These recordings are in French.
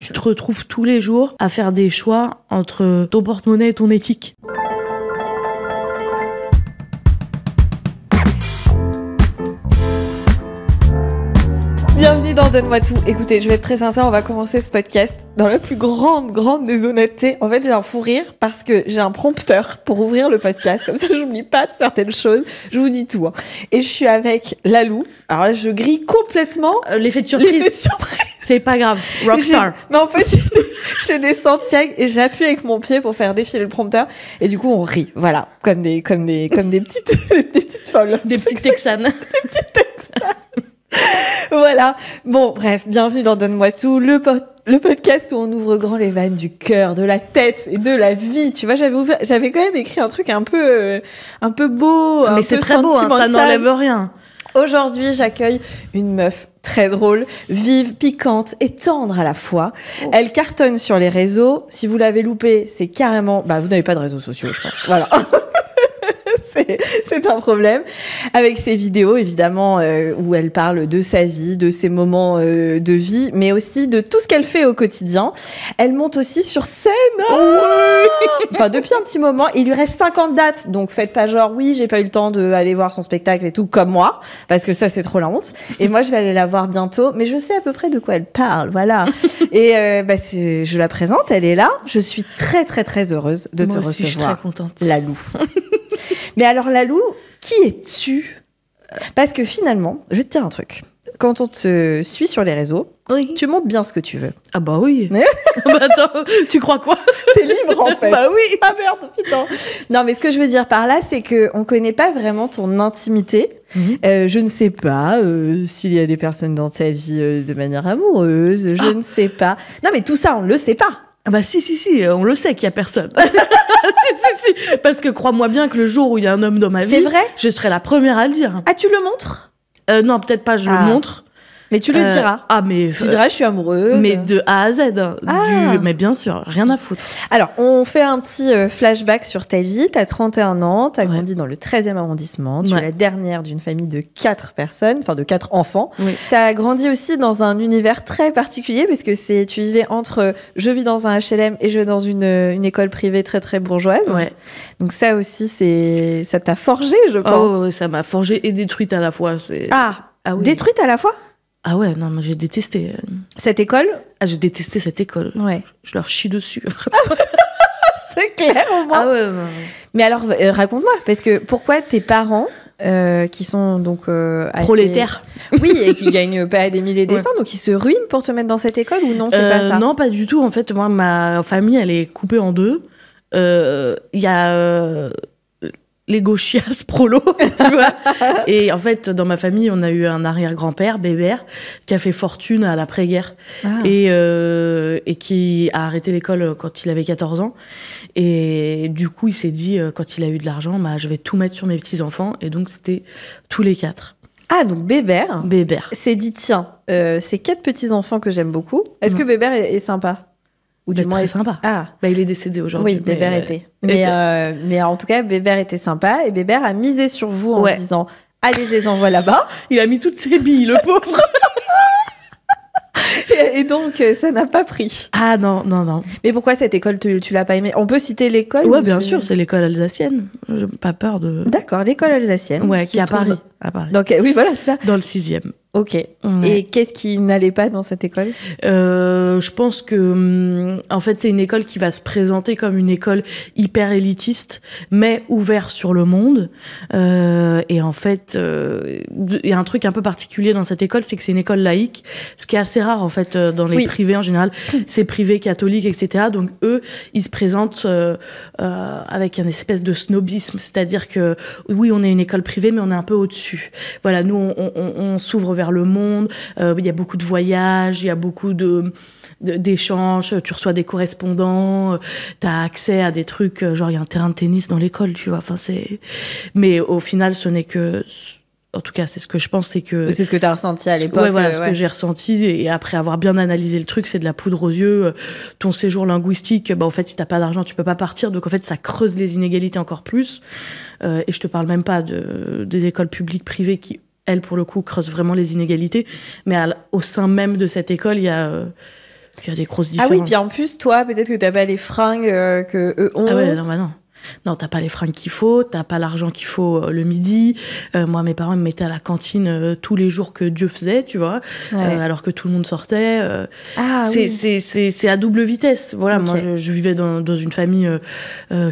Tu te retrouves tous les jours à faire des choix entre ton porte-monnaie et ton éthique. Bienvenue dans Donne-moi tout. Écoutez, je vais être très sincère, on va commencer ce podcast dans la plus grande déshonnêteté. En fait, j'ai un fou rire parce que j'ai un prompteur pour ouvrir le podcast. Comme ça, j'oublie pas de certaines choses. Je vous dis tout. Hein. Et je suis avec Lalou. Alors là, je grille complètement L'effet de surprise. L'effet de surprise. C'est pas grave. Rockstar. Mais en fait, j'ai des Santiago et j'appuie avec mon pied pour faire défiler le prompteur. Et du coup, on rit. Voilà. Comme des petites folles. Des petites Texanes. Voilà. Bon, bref, bienvenue dans Donne-moi tout, le podcast où on ouvre grand les vannes du cœur, de la tête et de la vie. Tu vois, j'avais quand même écrit un truc un peu beau, mais c'est très beau, hein, ça n'enlève rien. Aujourd'hui, j'accueille une meuf très drôle, vive, piquante et tendre à la fois. Oh. Elle cartonne sur les réseaux. Si vous l'avez loupé, c'est carrément... Bah, vous n'avez pas de réseaux sociaux, je pense. Voilà. C'est un problème. Avec ses vidéos, évidemment, où elle parle de sa vie, de ses moments de vie, mais aussi de tout ce qu'elle fait au quotidien. Elle monte aussi sur scène. Enfin, depuis un petit moment, il lui reste 50 dates. Donc, faites pas genre, oui, j'ai pas eu le temps d'aller voir son spectacle et tout, comme moi, parce que ça, c'est trop la honte. Et moi, je vais aller la voir bientôt, mais je sais à peu près de quoi elle parle. Voilà. Et je la présente, elle est là. Je suis très, très, très heureuse de te recevoir. Je suis très contente. Lalou. Mais alors, Lalou, qui es-tu ? Parce que finalement, je vais te dire un truc. Quand on te suit sur les réseaux, oui, tu montres bien ce que tu veux. Ah bah oui. Bah attends, tu crois quoi ? T'es libre en fait. Bah oui. Ah merde, putain. Non, mais ce que je veux dire par là, c'est qu'on connaît pas vraiment ton intimité. Je ne sais pas s'il y a des personnes dans ta vie de manière amoureuse. Je ne sais pas. Non, mais tout ça, on ne le sait pas. Ah bah si, on le sait qu'il y a personne. si. Parce que crois-moi bien que le jour où il y a un homme dans ma vie, c'est vrai, je serai la première à le dire. Ah, tu le montres ? Non, peut-être pas, je le montre. Mais tu le diras. Ah, mais... Tu diras, je suis amoureuse. Mais de A à Z. Mais bien sûr, rien à foutre. Alors, on fait un petit flashback sur ta vie. Tu as 31 ans, tu as grandi dans le 13e arrondissement. Tu es la dernière d'une famille de 4 personnes, enfin de 4 enfants. Oui. Tu as grandi aussi dans un univers très particulier parce que tu vivais entre je vis dans un HLM et je vais dans une école privée très très bourgeoise. Ouais. Donc ça aussi, ça t'a forgé, je pense. Oh, ça m'a forgé et détruite à la fois. Ah oui. Détruite à la fois ? Ah ouais, non, j'ai détesté. Cette école ? Ah, j'ai détesté cette école. Ouais. Je leur chie dessus. C'est clair, au moins. Ah ouais, non. Mais alors, raconte-moi, parce que pourquoi tes parents, qui sont donc assez... prolétaires. Oui, et qui gagnent pas des milliers des cents, donc ils se ruinent pour te mettre dans cette école ou non, c'est pas ça ? Non, pas du tout. En fait, moi, ma famille, elle est coupée en deux. Il y a... les gauchias prolo, tu vois. Et en fait, dans ma famille, on a eu un arrière-grand-père, Bébert, qui a fait fortune à l'après-guerre et qui a arrêté l'école quand il avait 14 ans. Et du coup, il s'est dit, quand il a eu de l'argent, je vais tout mettre sur mes petits-enfants. Et donc, c'était tous les 4. Ah, donc Bébert s'est dit, tiens, ces 4 petits-enfants que j'aime beaucoup, est-ce que Bébert est sympa ? Ou du moins, est sympa. Ah, il est décédé aujourd'hui. Oui, Bébert était. Mais en tout cas, Bébert était sympa et Bébert a misé sur vous en se disant, allez, je les envoie là-bas. Il a mis toutes ses billes, le pauvre. Et donc, ça n'a pas pris. Ah non. Mais pourquoi cette école, tu l'as pas aimée ? On peut citer l'école ? Ouais, bien sûr, c'est l'école alsacienne. J'ai pas peur de... D'accord, l'école alsacienne. Ouais, qui est à Paris. Donc, oui, voilà, c'est ça. Dans le 6e. Ok. Ouais. Et qu'est-ce qui n'allait pas dans cette école ? Je pense que, en fait, c'est une école qui va se présenter comme une école hyper élitiste, mais ouverte sur le monde. Et en fait, il y a un truc un peu particulier dans cette école, c'est que c'est une école laïque, ce qui est assez rare, en fait, dans les privés en général. C'est privé, catholique, etc. Donc, eux, ils se présentent avec une espèce de snobisme. C'est-à-dire que, oui, on est une école privée, mais on est un peu au-dessus. Voilà, nous, on s'ouvre vers le monde, il y a beaucoup de voyages, il y a beaucoup d'échanges, tu reçois des correspondants, tu as accès à des trucs, genre il y a un terrain de tennis dans l'école, tu vois, mais au final ce n'est que, en tout cas c'est ce que je pense, c'est que... C'est ce que tu as ressenti à l'époque. Ouais, voilà, ce que j'ai ressenti, et après avoir bien analysé le truc, c'est de la poudre aux yeux, ton séjour linguistique, en fait si t'as pas d'argent tu peux pas partir, donc en fait ça creuse les inégalités encore plus, et je te parle même pas des écoles publiques privées qui elle, pour le coup, creuse vraiment les inégalités. Mais au sein même de cette école, il y a Il y a des grosses Ah différences. oui, puis en plus, toi, peut-être que t'as pas les fringues que eux ont. Ah ouais, non, bah non. Non, t'as pas les fringues qu'il faut, t'as pas l'argent qu'il faut le midi. Moi, mes parents me mettaient à la cantine tous les jours que Dieu faisait, tu vois, Ouais. alors que tout le monde sortait. Ah oui. C'est à double vitesse. Voilà, Ok. moi, je vivais dans une famille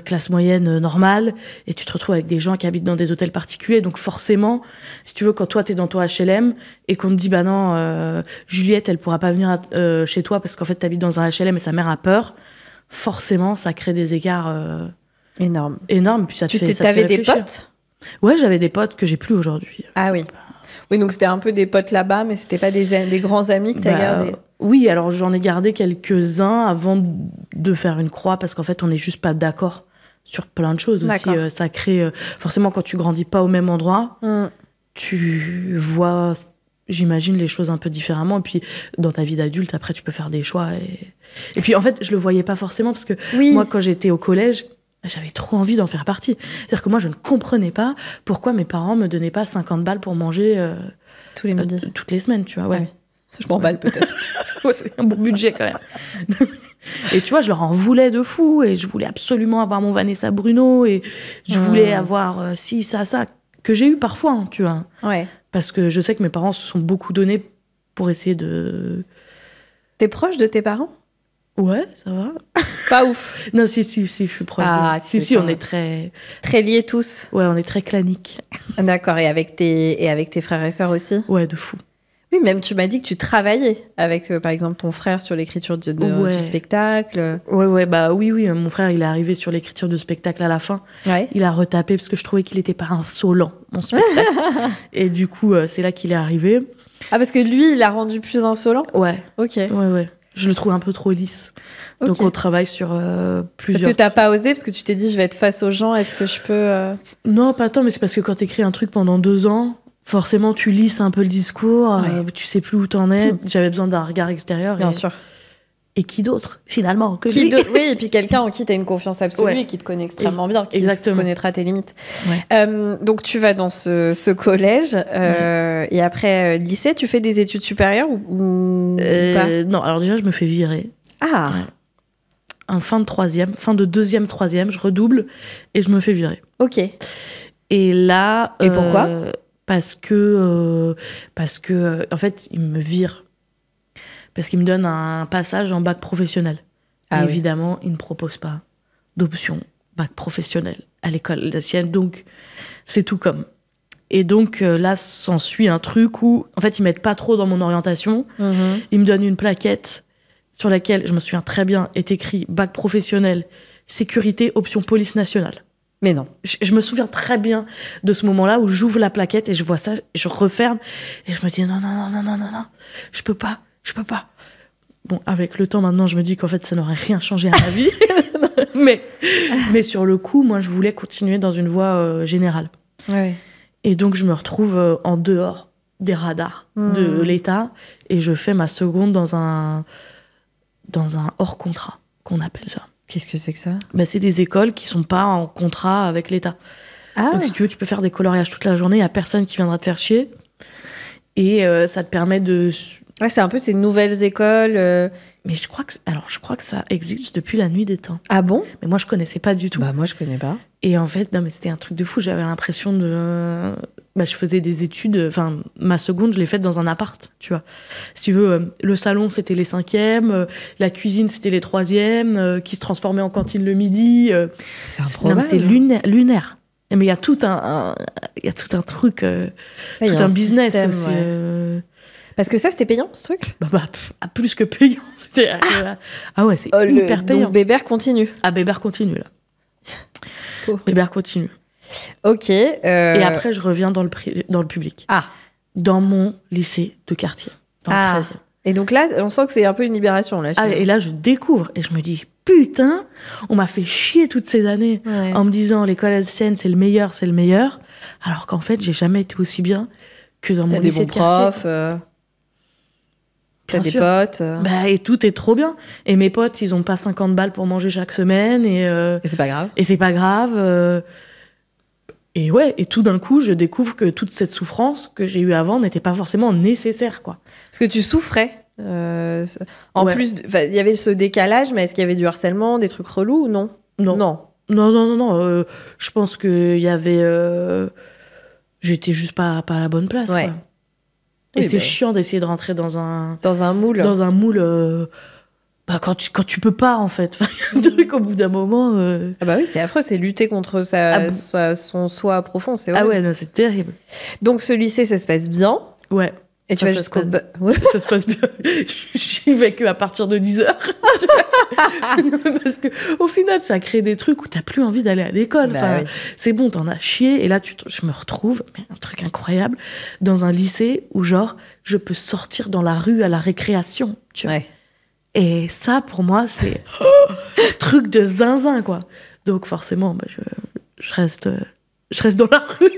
classe moyenne normale, et tu te retrouves avec des gens qui habitent dans des hôtels particuliers. Donc forcément, si tu veux, quand toi, t'es dans ton HLM et qu'on te dit, bah non, Juliette, elle pourra pas venir chez toi parce qu'en fait, t'habites dans un HLM et sa mère a peur, forcément, ça crée des écarts... Énorme. énorme, puis ça te fait T'avais des réfléchir. potes? Ouais, j'avais des potes que j'ai plus aujourd'hui. Ah oui. Oui, donc c'était un peu des potes là-bas, mais c'était pas des grands amis que t'as Bah, gardés. Oui, alors j'en ai gardé quelques-uns avant de faire une croix, parce qu'en fait, on n'est juste pas d'accord sur plein de choses aussi. D'accord. Ça crée... forcément, quand tu grandis pas au même endroit, tu vois, j'imagine, les choses un peu différemment. Et puis, dans ta vie d'adulte, après, tu peux faire des choix. Et puis, en fait, je le voyais pas forcément, parce que Oui. moi, quand j'étais au collège... J'avais trop envie d'en faire partie. C'est-à-dire que moi, je ne comprenais pas pourquoi mes parents me donnaient pas 50 balles pour manger Tous les midis. toutes les semaines, tu vois. Ouais. Ah oui. Je m'emballe peut-être. Ouais, c'est un bon budget quand même. Et tu vois, je leur en voulais de fou, et je voulais absolument avoir mon Vanessa Bruno, et je voulais avoir ci, ça, que j'ai eu parfois, hein, tu vois. Ouais. Parce que je sais que mes parents se sont beaucoup donnés pour essayer de... T'es proche de tes parents? Ouais, ça va. Pas ouf. Non, si, je suis proche. Ah, Si, c'est on quand est très... Très liés tous. Ouais, on est très claniques. D'accord. Et avec tes frères et sœurs aussi? Ouais, de fou. Oui, même tu m'as dit que tu travaillais avec, par exemple, ton frère sur l'écriture du spectacle. Ouais, bah oui, mon frère, il est arrivé sur l'écriture de spectacle à la fin. Ouais. Il a retapé parce que je trouvais qu'il était pas insolent, mon spectacle. Et du coup, c'est là qu'il est arrivé. Ah, parce que lui, il l'a rendu plus insolent? Ouais, Ok. ouais. Je le trouve un peu trop lisse. Ok. Donc on travaille sur plusieurs... Parce que t'as pas osé, parce que tu t'es dit, je vais être face aux gens, est-ce que je peux... Non, pas tant, mais c'est parce que quand t'écris un truc pendant 2 ans, forcément tu lisses un peu le discours, Ouais. tu sais plus où t'en es. J'avais besoin d'un regard extérieur. Bien sûr. Et qui d'autre, finalement, que lui. Oui, et puis quelqu'un en qui tu as une confiance absolue Ouais. et qui te connaît extrêmement bien, qui Exactement. connaîtra tes limites. Ouais. Donc tu vas dans ce collège et après lycée, tu fais des études supérieures ou pas? Non, alors déjà, je me fais virer. Ah, Ouais. En fin de deuxième, troisième, je redouble et je me fais virer. ok. Et là... Et pourquoi? Parce que, en fait, il me vire. Parce qu'il me donne un passage en bac professionnel. Ah Et oui. évidemment, il ne propose pas d'option bac professionnel à l'école la sienne. Donc, c'est tout comme. Et donc, là, s'ensuit un truc où, en fait, ils mettent pas trop dans mon orientation. Mhm. Ils me donnent une plaquette sur laquelle, je me souviens très bien, est écrit bac professionnel, sécurité, option police nationale. Mais non. Je me souviens très bien de ce moment-là où j'ouvre la plaquette et je vois ça, je referme et je me dis non, je peux pas. Bon, avec le temps maintenant, je me dis qu'en fait, ça n'aurait rien changé à ma vie. mais sur le coup, moi, je voulais continuer dans une voie générale. Ouais. Et donc, je me retrouve en dehors des radars de l'État et je fais ma seconde dans un hors contrat, qu'on appelle ça. Qu'est-ce que c'est que ça? Bah, c'est des écoles qui sont pas en contrat avec l'État. Ah, Donc, si tu veux, tu peux faire des coloriages toute la journée, il n'y a personne qui viendra te faire chier. Et ça te permet de... ouais, c'est un peu ces nouvelles écoles. Mais je crois que ça existe depuis la nuit des temps. Ah bon? Mais moi, je connaissais pas du tout. Bah moi je connais pas. Et en fait, non, mais c'était un truc de fou. J'avais l'impression de... Bah, je faisais des études... Enfin, ma seconde, je l'ai faite dans un appart, tu vois. Si tu veux, le salon, c'était les 5e. La cuisine, c'était les 3e. Qui se transformait en cantine le midi. C'est Non, improbable. mais c'est lunaire. Mais il y a tout un truc... Ouais, il y tout a un business système, aussi. ouais. Parce que ça, c'était payant, ce truc? Plus que payant. C'était... Ah ouais, c'est hyper payant. Donc Bébert continue. Ah, Bébert continue, là. Oh. Bébert continue. Ok. Et après, je reviens dans le public. Ah. Dans mon lycée de quartier, dans le 13e. Et donc là, on sent que c'est un peu une libération, là. Ah, et là, je découvre. Et je me dis, putain, on m'a fait chier toutes ces années Ouais. en me disant, l'école LCN, c'est le meilleur. Alors qu'en fait, j'ai jamais été aussi bien que dans T'as mon des lycée bons de quartier. profs, t'as Bien des sûr. potes. Bah, et tout est trop bien. Et mes potes, ils ont pas 50 balles pour manger chaque semaine. Et Et c'est pas grave. c'est pas grave. Et ouais, et tout d'un coup, je découvre que toute cette souffrance que j'ai eue avant n'était pas forcément nécessaire, quoi. Parce que tu souffrais. En Ouais. plus, il y avait ce décalage, mais est-ce qu'il y avait du harcèlement, des trucs relous ou non? Non. Non. Non. Je pense qu'il y avait. J'étais juste pas à la bonne place. Ouais. Quoi. Et Oui, c'est bah, chiant d'essayer de rentrer dans un moule. moule. Quand tu peux pas, en fait. Enfin, il y a un truc, au bout d'un moment. Ah bah oui, c'est affreux, c'est lutter contre son soi profond, c'est Ah horrible. ouais, non, c'est terrible. Donc ce lycée, ça se passe bien. Ouais. Et tu Ça, vas ça jusqu'au... se passe Ouais. Ça se passe bien. J'y vais que à partir de 10h. Parce que au final, ça crée des trucs où t'as plus envie d'aller à l'école. Bah Enfin, oui. c'est bon, t'en as chié. Et là, je me retrouve, mais un truc incroyable, dans un lycée où, genre, je peux sortir dans la rue à la récréation. Tu vois. Ouais. Et ça, pour moi, c'est un truc de zinzin, quoi. Donc, forcément, bah, je reste dans la rue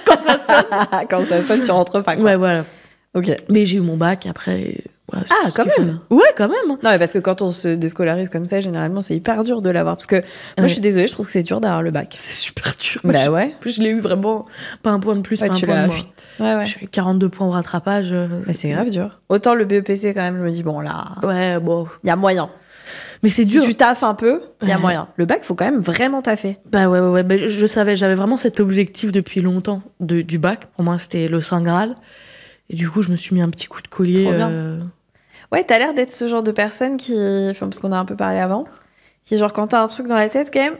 quand ça sonne. Quand ça sonne, tu rentres pas, quoi. Ouais, voilà. Ok. Mais j'ai eu mon bac après. et voilà, c'est Ah, tout ce quand qu'il même. fallait. Ouais, quand même. Non, mais parce que quand on se déscolarise comme ça, généralement, c'est hyper dur de l'avoir. Parce que moi, Ouais. je suis désolée, je trouve que c'est dur d'avoir le bac. C'est super dur. Bah En ouais. plus, je l'ai eu vraiment pas un point de plus, Ouais, pas un tu point de l'as. moins. Ouais, ouais. Je fais 42 points au rattrapage. Mais c'est grave dur. Autant le BEPC, quand même, je me dis, bon, là, Ouais, bon. il y a moyen. Mais c'est Si dur. tu taffes un peu, il y a Ouais. moyen. Le bac, faut quand même vraiment taffer. Bah ouais. Bah, je savais, j'avais vraiment cet objectif depuis longtemps du bac. Pour moi, c'était le Saint Graal. Et du coup, je me suis mis un petit coup de collier. Trop bien. Ouais, t'as l'air d'être ce genre de personne qui... Enfin, parce qu'on a un peu parlé avant. Qui, genre, quand t'as un truc dans la tête, quand même,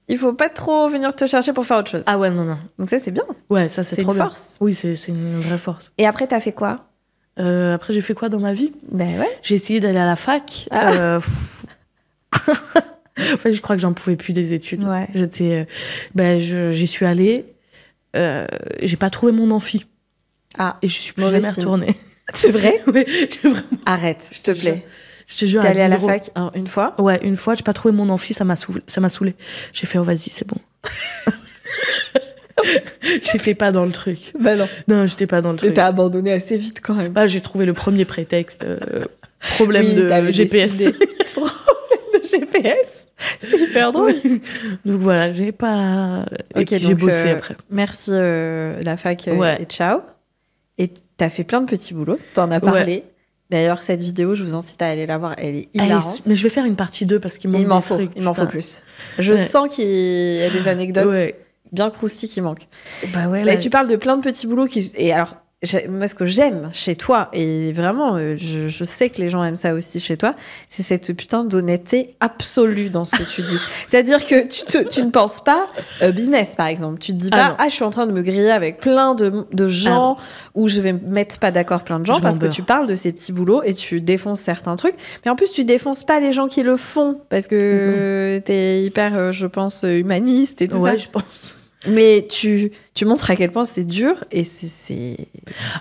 il faut pas trop venir te chercher pour faire autre chose. Ah ouais, non. Donc ça, c'est bien. Ouais, ça, c'est C'est trop une bien. force. Oui, c'est une vraie force. Et après, t'as fait quoi? Après, j'ai fait quoi dans ma vie? Ben ouais. J'ai essayé d'aller à la fac. Ah. En fait, je crois que j'en pouvais plus des études. Ouais. J'y suis allée. J'ai pas trouvé mon amphi. Ah, Et je suis plus Mauvais jamais signe. retournée. c'est vrai? Ouais, vraiment, Arrête, s'il te Je te jure. plaît. je te jure. T'es allée à la 10 euros. fac une fois? Ouais, une fois, j'ai pas trouvé mon amphi, ça m'a saoulée. J'ai fait, oh vas-y, c'est bon. J'étais pas dans le truc. Bah non. Non, j'étais pas dans le Et truc. t'as abandonné assez vite quand même. Bah, j'ai trouvé le premier prétexte. Problème Oui, de t'avais GPS. décidé. Problème de GPS. C'est hyper drôle. Ouais. Donc voilà, j'ai pas. Ok, Et puis, j'ai donc, bossé après. Merci la fac Ouais. et ciao. Et t'as fait plein de petits boulots, t'en as parlé. D'ailleurs, cette vidéo, je vous incite à aller la voir, elle est hilarante. Mais je vais faire une partie 2 parce qu'il manque Il m'en des faut, trucs, il m'en faut putain. plus. Je Ouais. sens qu'il y a des anecdotes Ouais. bien croustilles qui manquent. Bah ouais, Là, là, tu parles de plein de petits boulots qui... Et alors, moi, ce que j'aime chez toi, et vraiment, je sais que les gens aiment ça aussi chez toi, c'est cette putain d'honnêteté absolue dans ce que tu dis. C'est-à-dire que tu ne penses pas business, par exemple. Tu te dis Ah pas, non. je suis en train de me griller avec plein de gens, où je vais mettre pas d'accord plein de gens, Je parce m'en que beurre. tu parles de ces petits boulots et tu défonces certains trucs. Mais en plus, tu défonces pas les gens qui le font, parce que t'es hyper, je pense, humaniste et tout ouais, ça. je pense. Mais tu montres à quel point c'est dur et c'est...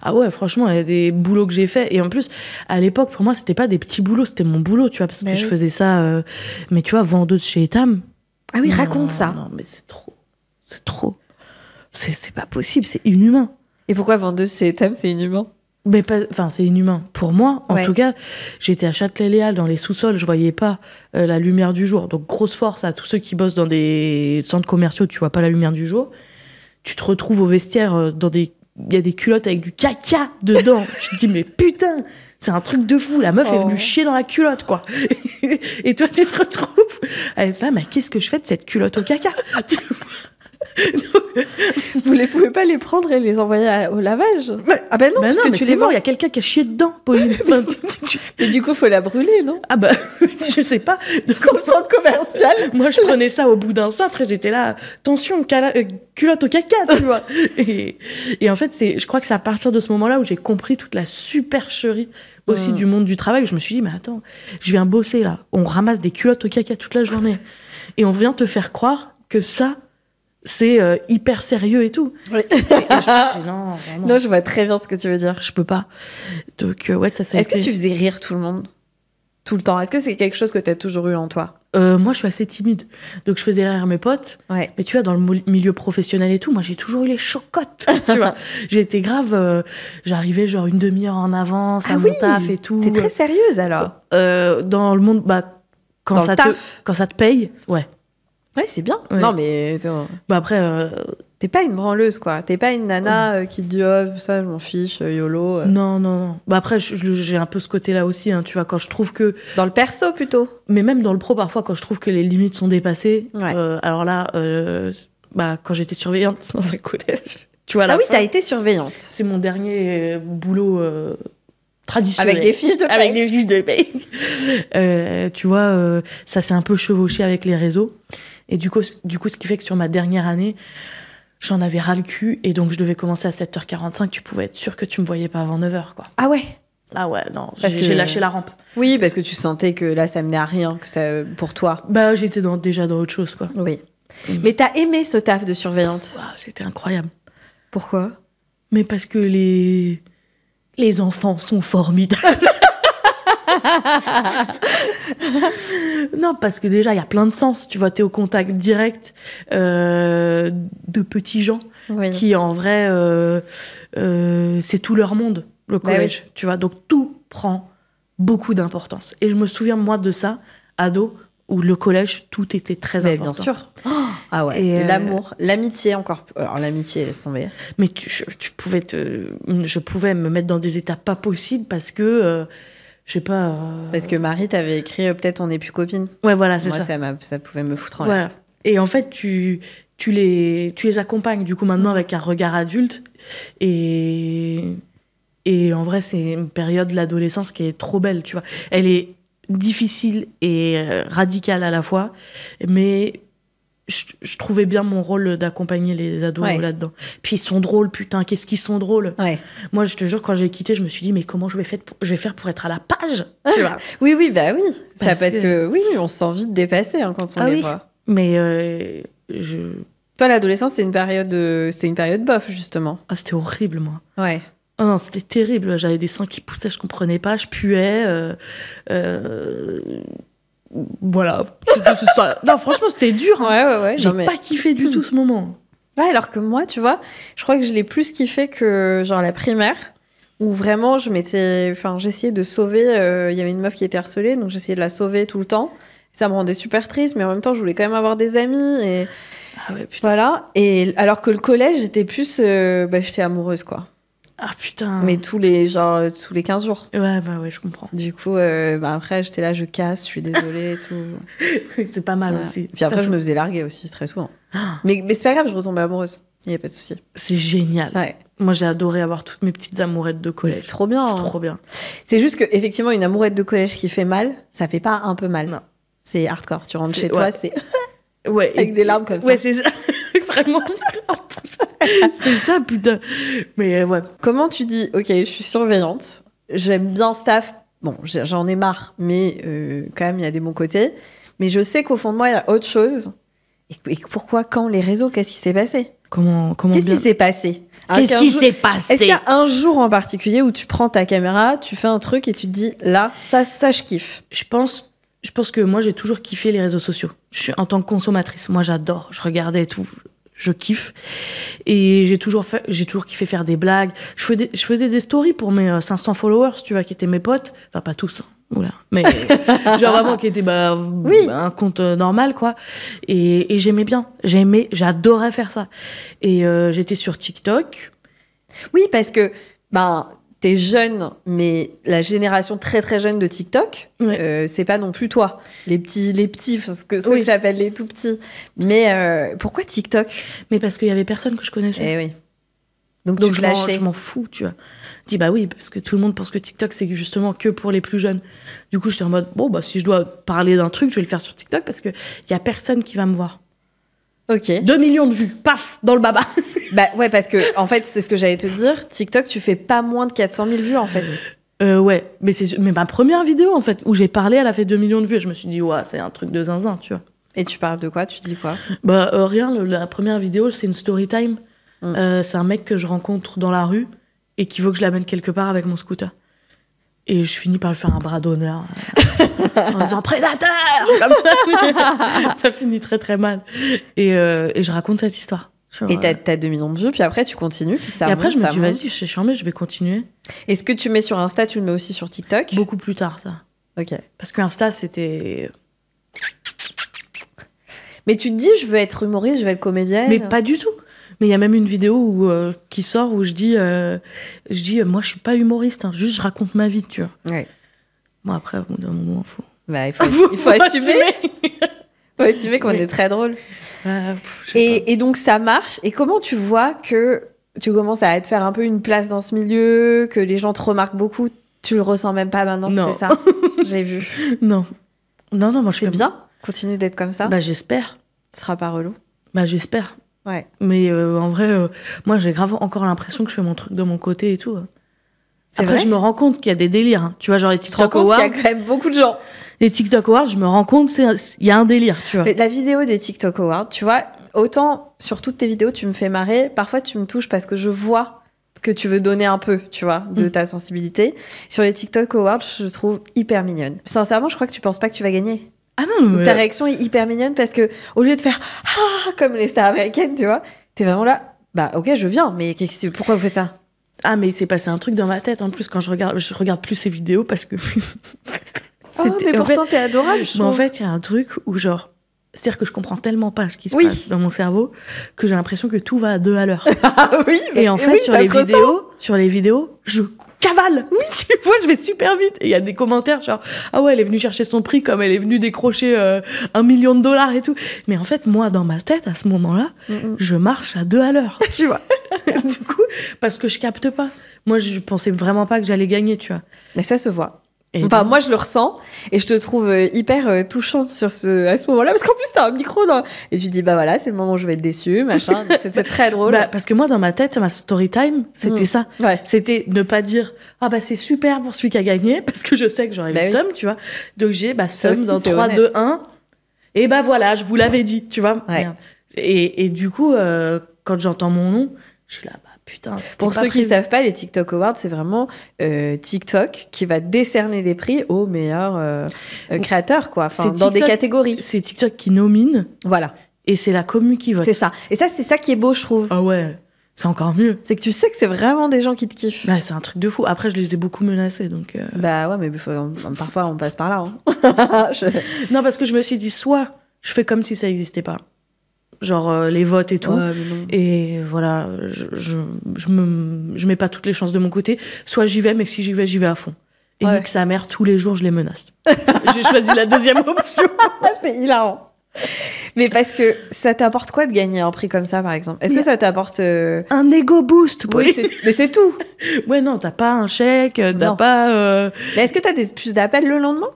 Ah ouais, franchement, il y a des boulots que j'ai fait. Et en plus, à l'époque, pour moi, c'était pas des petits boulots, c'était mon boulot, tu vois, parce que Mais je oui. faisais ça. Mais tu vois, vendeuse chez Etam. Ah oui, Non, raconte ça. Non, mais c'est trop. C'est trop. C'est pas possible, c'est inhumain. Et pourquoi vendeuse c'est Etam, c'est inhumain? Mais pas, enfin, c'est inhumain. Pour moi, en Ouais. tout cas, j'étais à Châtelet-Léal, dans les sous-sols, je voyais pas la lumière du jour. Donc, grosse force à tous ceux qui bossent dans des centres commerciaux, tu vois pas la lumière du jour. Tu te retrouves au vestiaire, il y a des culottes avec du caca dedans. Tu te dis, mais putain, c'est un truc de fou. La meuf est Oh. venue chier dans la culotte, quoi. Et toi, tu te retrouves avec, ah, mais qu'est-ce que je fais de cette culotte au caca? Vous ne pouvez pas les prendre et les envoyer au lavage? Mais- Ah ben non, Bah parce non, que mais tu c'est les mort, vends. il y a quelqu'un qui a chié dedans, Pauline. Enfin, Et du coup, faut la brûler, non? ah bah, je sais pas. Comme centre commercial. Moi, je prenais ça au bout d'un cintre et j'étais là, attention, culotte au caca, tu vois. Et en fait, je crois que c'est à partir de ce moment-là où j'ai compris toute la supercherie aussi du monde du travail. Je me suis dit, mais attends, je viens bosser là. On ramasse des culottes au caca toute la journée. Et on vient te faire croire que ça, c'est hyper sérieux et tout. Oui. Et je me suis dit, non, vraiment, Non, je vois très bien ce que tu veux dire. je peux pas. Donc, ouais, ça a Est-ce que été... tu faisais rire tout le monde? Tout le temps? Est-ce que c'est quelque chose que tu as toujours eu en toi? Moi, je suis assez timide. Donc, je faisais rire mes potes. Ouais. Mais tu vois, dans le milieu professionnel et tout, moi, j'ai toujours eu les chocottes. Tu vois, j'ai été grave. J'arrivais genre une demi-heure en avance à Ah mon oui, taf et tout. T'es très sérieuse alors? Dans le monde, bah, quand Dans ça le te, taf. quand ça te paye, ouais. Ouais, c'est bien. Ouais. Non, mais Bah après, T'es pas une branleuse, quoi. T'es pas une nana qui te dit oh, ça, je m'en fiche, YOLO. Non. Bah après, j'ai un peu ce côté-là aussi, hein, tu vois, quand je trouve que... Dans le perso, plutôt. Mais même dans le pro, parfois, quand je trouve que les limites sont dépassées, Ouais. alors là, bah, quand j'étais surveillante dans un collège, tu vois, à la Ah oui, fin, t'as été surveillante. c'est mon dernier boulot traditionnel. Avec des fiches de paye. Avec des fiches de paye. Tu vois, ça s'est un peu chevauché avec les réseaux. Et du coup, ce qui fait que sur ma dernière année, j'en avais ras le cul. Et donc, je devais commencer à 7h45. Tu pouvais être sûr que tu me voyais pas avant 9h, quoi. Ah ouais. Ah ouais, non, Parce que j'ai lâché la rampe. Oui, parce que tu sentais que là, ça menait à rien, que ça, pour toi. Bah, j'étais déjà dans autre chose, quoi. Oui. Mais t'as aimé ce taf de surveillante. Ah, c'était incroyable. Pourquoi? Mais parce que les enfants sont formidables. Non, parce que déjà, il y a plein de sens. Tu vois, t'es au contact direct de petits gens Oui. qui, en vrai, c'est tout leur monde, le collège. Oui. Tu vois, donc tout prend beaucoup d'importance. Et je me souviens, moi, de ça, ado, où le collège, tout était très important. Bien sûr. Ah ouais. Et l'amour, l'amitié encore. Alors l'amitié, laisse tomber. Mais je pouvais me mettre dans des états pas possibles parce que, je sais pas. Parce que Marie t'avait écrit peut-être on n'est plus copines. Ouais, voilà, c'est Moi, ça. ça pouvait me foutre en Voilà. l'air. Et en fait, tu les accompagnes du coup maintenant avec un regard adulte. Et en vrai, c'est une période de l'adolescence qui est trop belle, tu vois. Elle est difficile et radicale à la fois, mais je trouvais bien mon rôle d'accompagner les ados là-dedans. Puis ils sont drôles, putain, qu'est-ce qu'ils sont drôles. Ouais. Moi, je te jure, quand j'ai quitté, je me suis dit, mais comment je vais faire pour être à la page, tu vois. Oui, bah oui. Parce Parce que oui, on se sent vite dépassé quand on les voit. Mais toi, l'adolescence, c'était une période bof, justement. Ah, c'était horrible, moi. Ouais. Oh non, c'était terrible. J'avais des seins qui poussaient, je comprenais pas, je puais. Voilà. C'est ça. Non, franchement, c'était dur. Hein. Ouais. J'ai pas kiffé du tout ce moment. Ouais, alors que moi, tu vois, je crois que je l'ai plus kiffé que genre la primaire, où vraiment j'essayais de sauver. Il y avait une meuf qui était harcelée, donc j'essayais de la sauver tout le temps. Ça me rendait super triste, mais en même temps, je voulais quand même avoir des amis. Et ah ouais, putain. Voilà. Et alors que le collège, j'étais plus, j'étais amoureuse, quoi. Ah putain. Mais tous les 15 jours. Ouais, bah ouais, je comprends. Du coup, après, j'étais là, je casse, je suis désolée et tout. C'est pas mal aussi. Puis après, je me faisais larguer aussi, très souvent. Mais c'est pas grave, je retombais amoureuse. Il n'y a pas de souci. C'est génial. Ouais. Moi, j'ai adoré avoir toutes mes petites amourettes de collège. C'est trop bien. C'est trop bien. C'est juste que, effectivement, une amourette de collège qui fait mal, ça fait pas un peu mal. Non. C'est hardcore. Tu rentres chez toi, c'est. Ouais. Avec des larmes comme ça. Ouais, c'est ça. Vraiment. C'est ça, putain. Mais ouais. Comment tu dis, ok, je suis surveillante, j'aime bien ce taf. Bon, j'en ai marre, mais quand même, il y a des bons côtés. Mais je sais qu'au fond de moi, il y a autre chose. Et pourquoi, quand les réseaux, qu'est-ce qui s'est passé? Qu'est-ce qui s'est passé? Qu'est-ce qui s'est passé? Est-ce qu'il y a un jour en particulier où tu prends ta caméra, tu fais un truc et tu te dis, là, ça je kiffe? Je pense que moi, j'ai toujours kiffé les réseaux sociaux. En tant que consommatrice, moi, j'adore. Je regardais tout. Je kiffe. Et j'ai toujours kiffé faire des blagues. Je faisais des stories pour mes 500 followers, tu vois, qui étaient mes potes. Enfin, pas tous. Hein. Oula. Mais genre vraiment qui était un compte normal, quoi. Et j'aimais bien. J'adorais faire ça. Et j'étais sur TikTok. Oui, parce que t'es jeune, mais la génération très très jeune de TikTok, c'est pas non plus toi. Les petits, ceux que j'appelle les tout petits. Mais pourquoi TikTok? Mais parce qu'il y avait personne que je connaissais. Eh oui. Donc je m'en fous, tu vois. Je dis bah oui, parce que tout le monde pense que TikTok c'est justement que pour les plus jeunes. Du coup, j'étais en mode si je dois parler d'un truc, je vais le faire sur TikTok parce que il y a personne qui va me voir. Ok. 2 millions de vues, paf, dans le baba. Bah ouais, parce que en fait, c'est ce que j'allais te dire. TikTok, tu fais pas moins de 400 000 vues en fait. Ouais, mais ma première vidéo en fait où j'ai parlé, elle a fait 2 millions de vues. Et je me suis dit c'est un truc de zinzin, tu vois. Et tu parles de quoi? Tu dis quoi? Rien. La première vidéo, c'est une story time. C'est un mec que je rencontre dans la rue et qui veut que je l'amène quelque part avec mon scooter. Et je finis par lui faire un bras d'honneur en disant prédateur. Ça finit très très mal. Et je raconte cette histoire. Et t'as 2 millions de vues, puis après tu continues. Puis et après je me dis vas-y, je suis charmée, je vais continuer. Et ce que tu mets sur Insta, tu le mets aussi sur TikTok? Beaucoup plus tard, ça. Ok. Parce que Insta, c'était... Mais tu te dis, je veux être humoriste, je veux être comédienne? Mais pas du tout. Mais il y a même une vidéo qui sort où je dis, moi, je suis pas humoriste, hein, juste je raconte ma vie, tu vois. Ouais. Bon, après, au bout d'un moment, il faut assumer. Faut assumer qu'on Oui. est très drôle. Je sais pas. Et donc, ça marche. Et comment tu vois que tu commences à te faire un peu une place dans ce milieu, que les gens te remarquent beaucoup? Tu le ressens même pas maintenant, Non. c'est ça? J'ai vu. Non, moi, je C'est fais bien. Continue d'être comme ça. Bah, j'espère. Ce sera pas relou. Bah, j'espère. Ouais. Mais en vrai, moi, j'ai grave encore l'impression que je fais mon truc de mon côté et tout. C'est Après, vrai. je me rends compte qu'il y a des délires. Hein. Tu vois, genre les Tu te rends TikTok compte qu'il y a Awards. quand même beaucoup de gens. Les TikTok Awards, je me rends compte il y a un délire, tu vois. Mais la vidéo des TikTok Awards, tu vois, autant sur toutes tes vidéos, tu me fais marrer. Parfois, tu me touches parce que je vois que tu veux donner un peu, tu vois, de ta sensibilité. Sur les TikTok Awards, je trouve hyper mignonne. Sincèrement, je crois que tu penses pas que tu vas gagner. Ah non, Donc, mais... ta réaction est hyper mignonne parce que au lieu de faire ah comme les stars américaines, tu vois, t'es vraiment là. Bah ok, je viens, mais pourquoi vous faites ça? Ah, mais il s'est passé un truc dans ma tête en plus quand je regarde plus ces vidéos parce que. Oh, mais en pourtant t'es adorable. Je Mais en trouve. fait, il y a un truc où genre. C'est-à-dire que je comprends tellement pas ce qui se Oui. passe dans mon cerveau que j'ai l'impression que tout va à 2 à l'heure. Ah oui. Et en fait, oui, sur ça les se ressent. vidéos, je cavale. Oui, tu vois, je vais super vite. Et il y a des commentaires genre, ah ouais, elle est venue chercher son prix comme elle est venue décrocher $1 million et tout. Mais en fait, moi, dans ma tête, à ce moment-là, je marche à 2 à l'heure, tu vois. Du coup, parce que je capte pas. Moi, je pensais vraiment pas que j'allais gagner, tu vois. Mais ça se voit. Et Enfin, donc- moi, je le ressens et je te trouve hyper touchante à ce moment-là parce qu'en plus, t'as un micro dans... Et tu dis, bah voilà, c'est le moment où je vais être déçue, machin. C'était très drôle. Bah, parce que moi, dans ma tête, ma story time, c'était ça. Ouais. C'était ne pas dire ah bah c'est super pour celui qui a gagné parce que je sais que j'aurais Bah eu oui. seum, tu vois. Donc j'ai Ça seum aussi, dans c'est 3, honnête. 2, 1. Et bah voilà, je vous l'avais dit, tu vois. Ouais. Merde. Et du coup, quand j'entends mon nom, je suis là, bah putain. c'était Pour pas ceux qui prévu. savent pas, les TikTok Awards, c'est vraiment TikTok qui va décerner des prix aux meilleurs créateurs, quoi. Enfin, C'est dans des TikTok- catégories. C'est TikTok qui nomine Voilà, et c'est la commu qui vote. c'est ça. Et ça, c'est ça qui est beau, je trouve. Ah ouais, c'est encore mieux. C'est que tu sais que c'est vraiment des gens qui te kiffent. Bah, c'est un truc de fou. Après, je les ai beaucoup menacés, donc. Bah ouais, mais parfois on passe par là. Hein. Non, parce que je me suis dit, soit je fais comme si ça n'existait pas, genre les votes et tout. Ouais, mais non. Et voilà, je mets pas toutes les chances de mon côté. Soit j'y vais, mais si j'y vais à fond. Et Ouais. nique sa mère, tous les jours, je les menace. J'ai choisi la deuxième option. C'est hilarant. Mais parce que ça t'apporte quoi de gagner un prix comme ça, par exemple? Est-ce que ça t'apporte... Un ego boost. Oui, mais c'est tout. Ouais, non, t'as pas un chèque, t'as Non. pas... Mais est-ce que t'as plus d'appels le lendemain?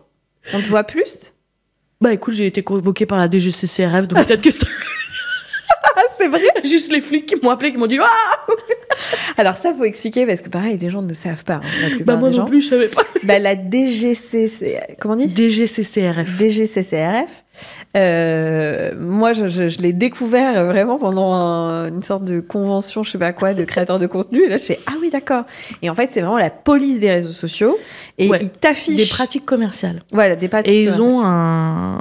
On te voit plus? Bah écoute, j'ai été convoquée par la DGCCRF, donc peut-être que c'est Ah, c'est vrai. juste les flics qui m'ont appelé, qui m'ont dit « Ah !» Alors ça, faut expliquer parce que pareil, les gens ne savent pas. Hein, la Bah plupart moi des non gens. plus, je savais pas. Bah, la DGCC... Comment on dit? DGCCRF. DGCCRF. Moi, je l'ai découvert vraiment pendant une sorte de convention, je sais pas quoi, de créateurs de contenu. Et là, je fais ah oui, d'accord. Et en fait, c'est vraiment la police des réseaux sociaux. Et Ouais. ils t'affichent. Des pratiques commerciales. Voilà, des pratiques. Et ils ont un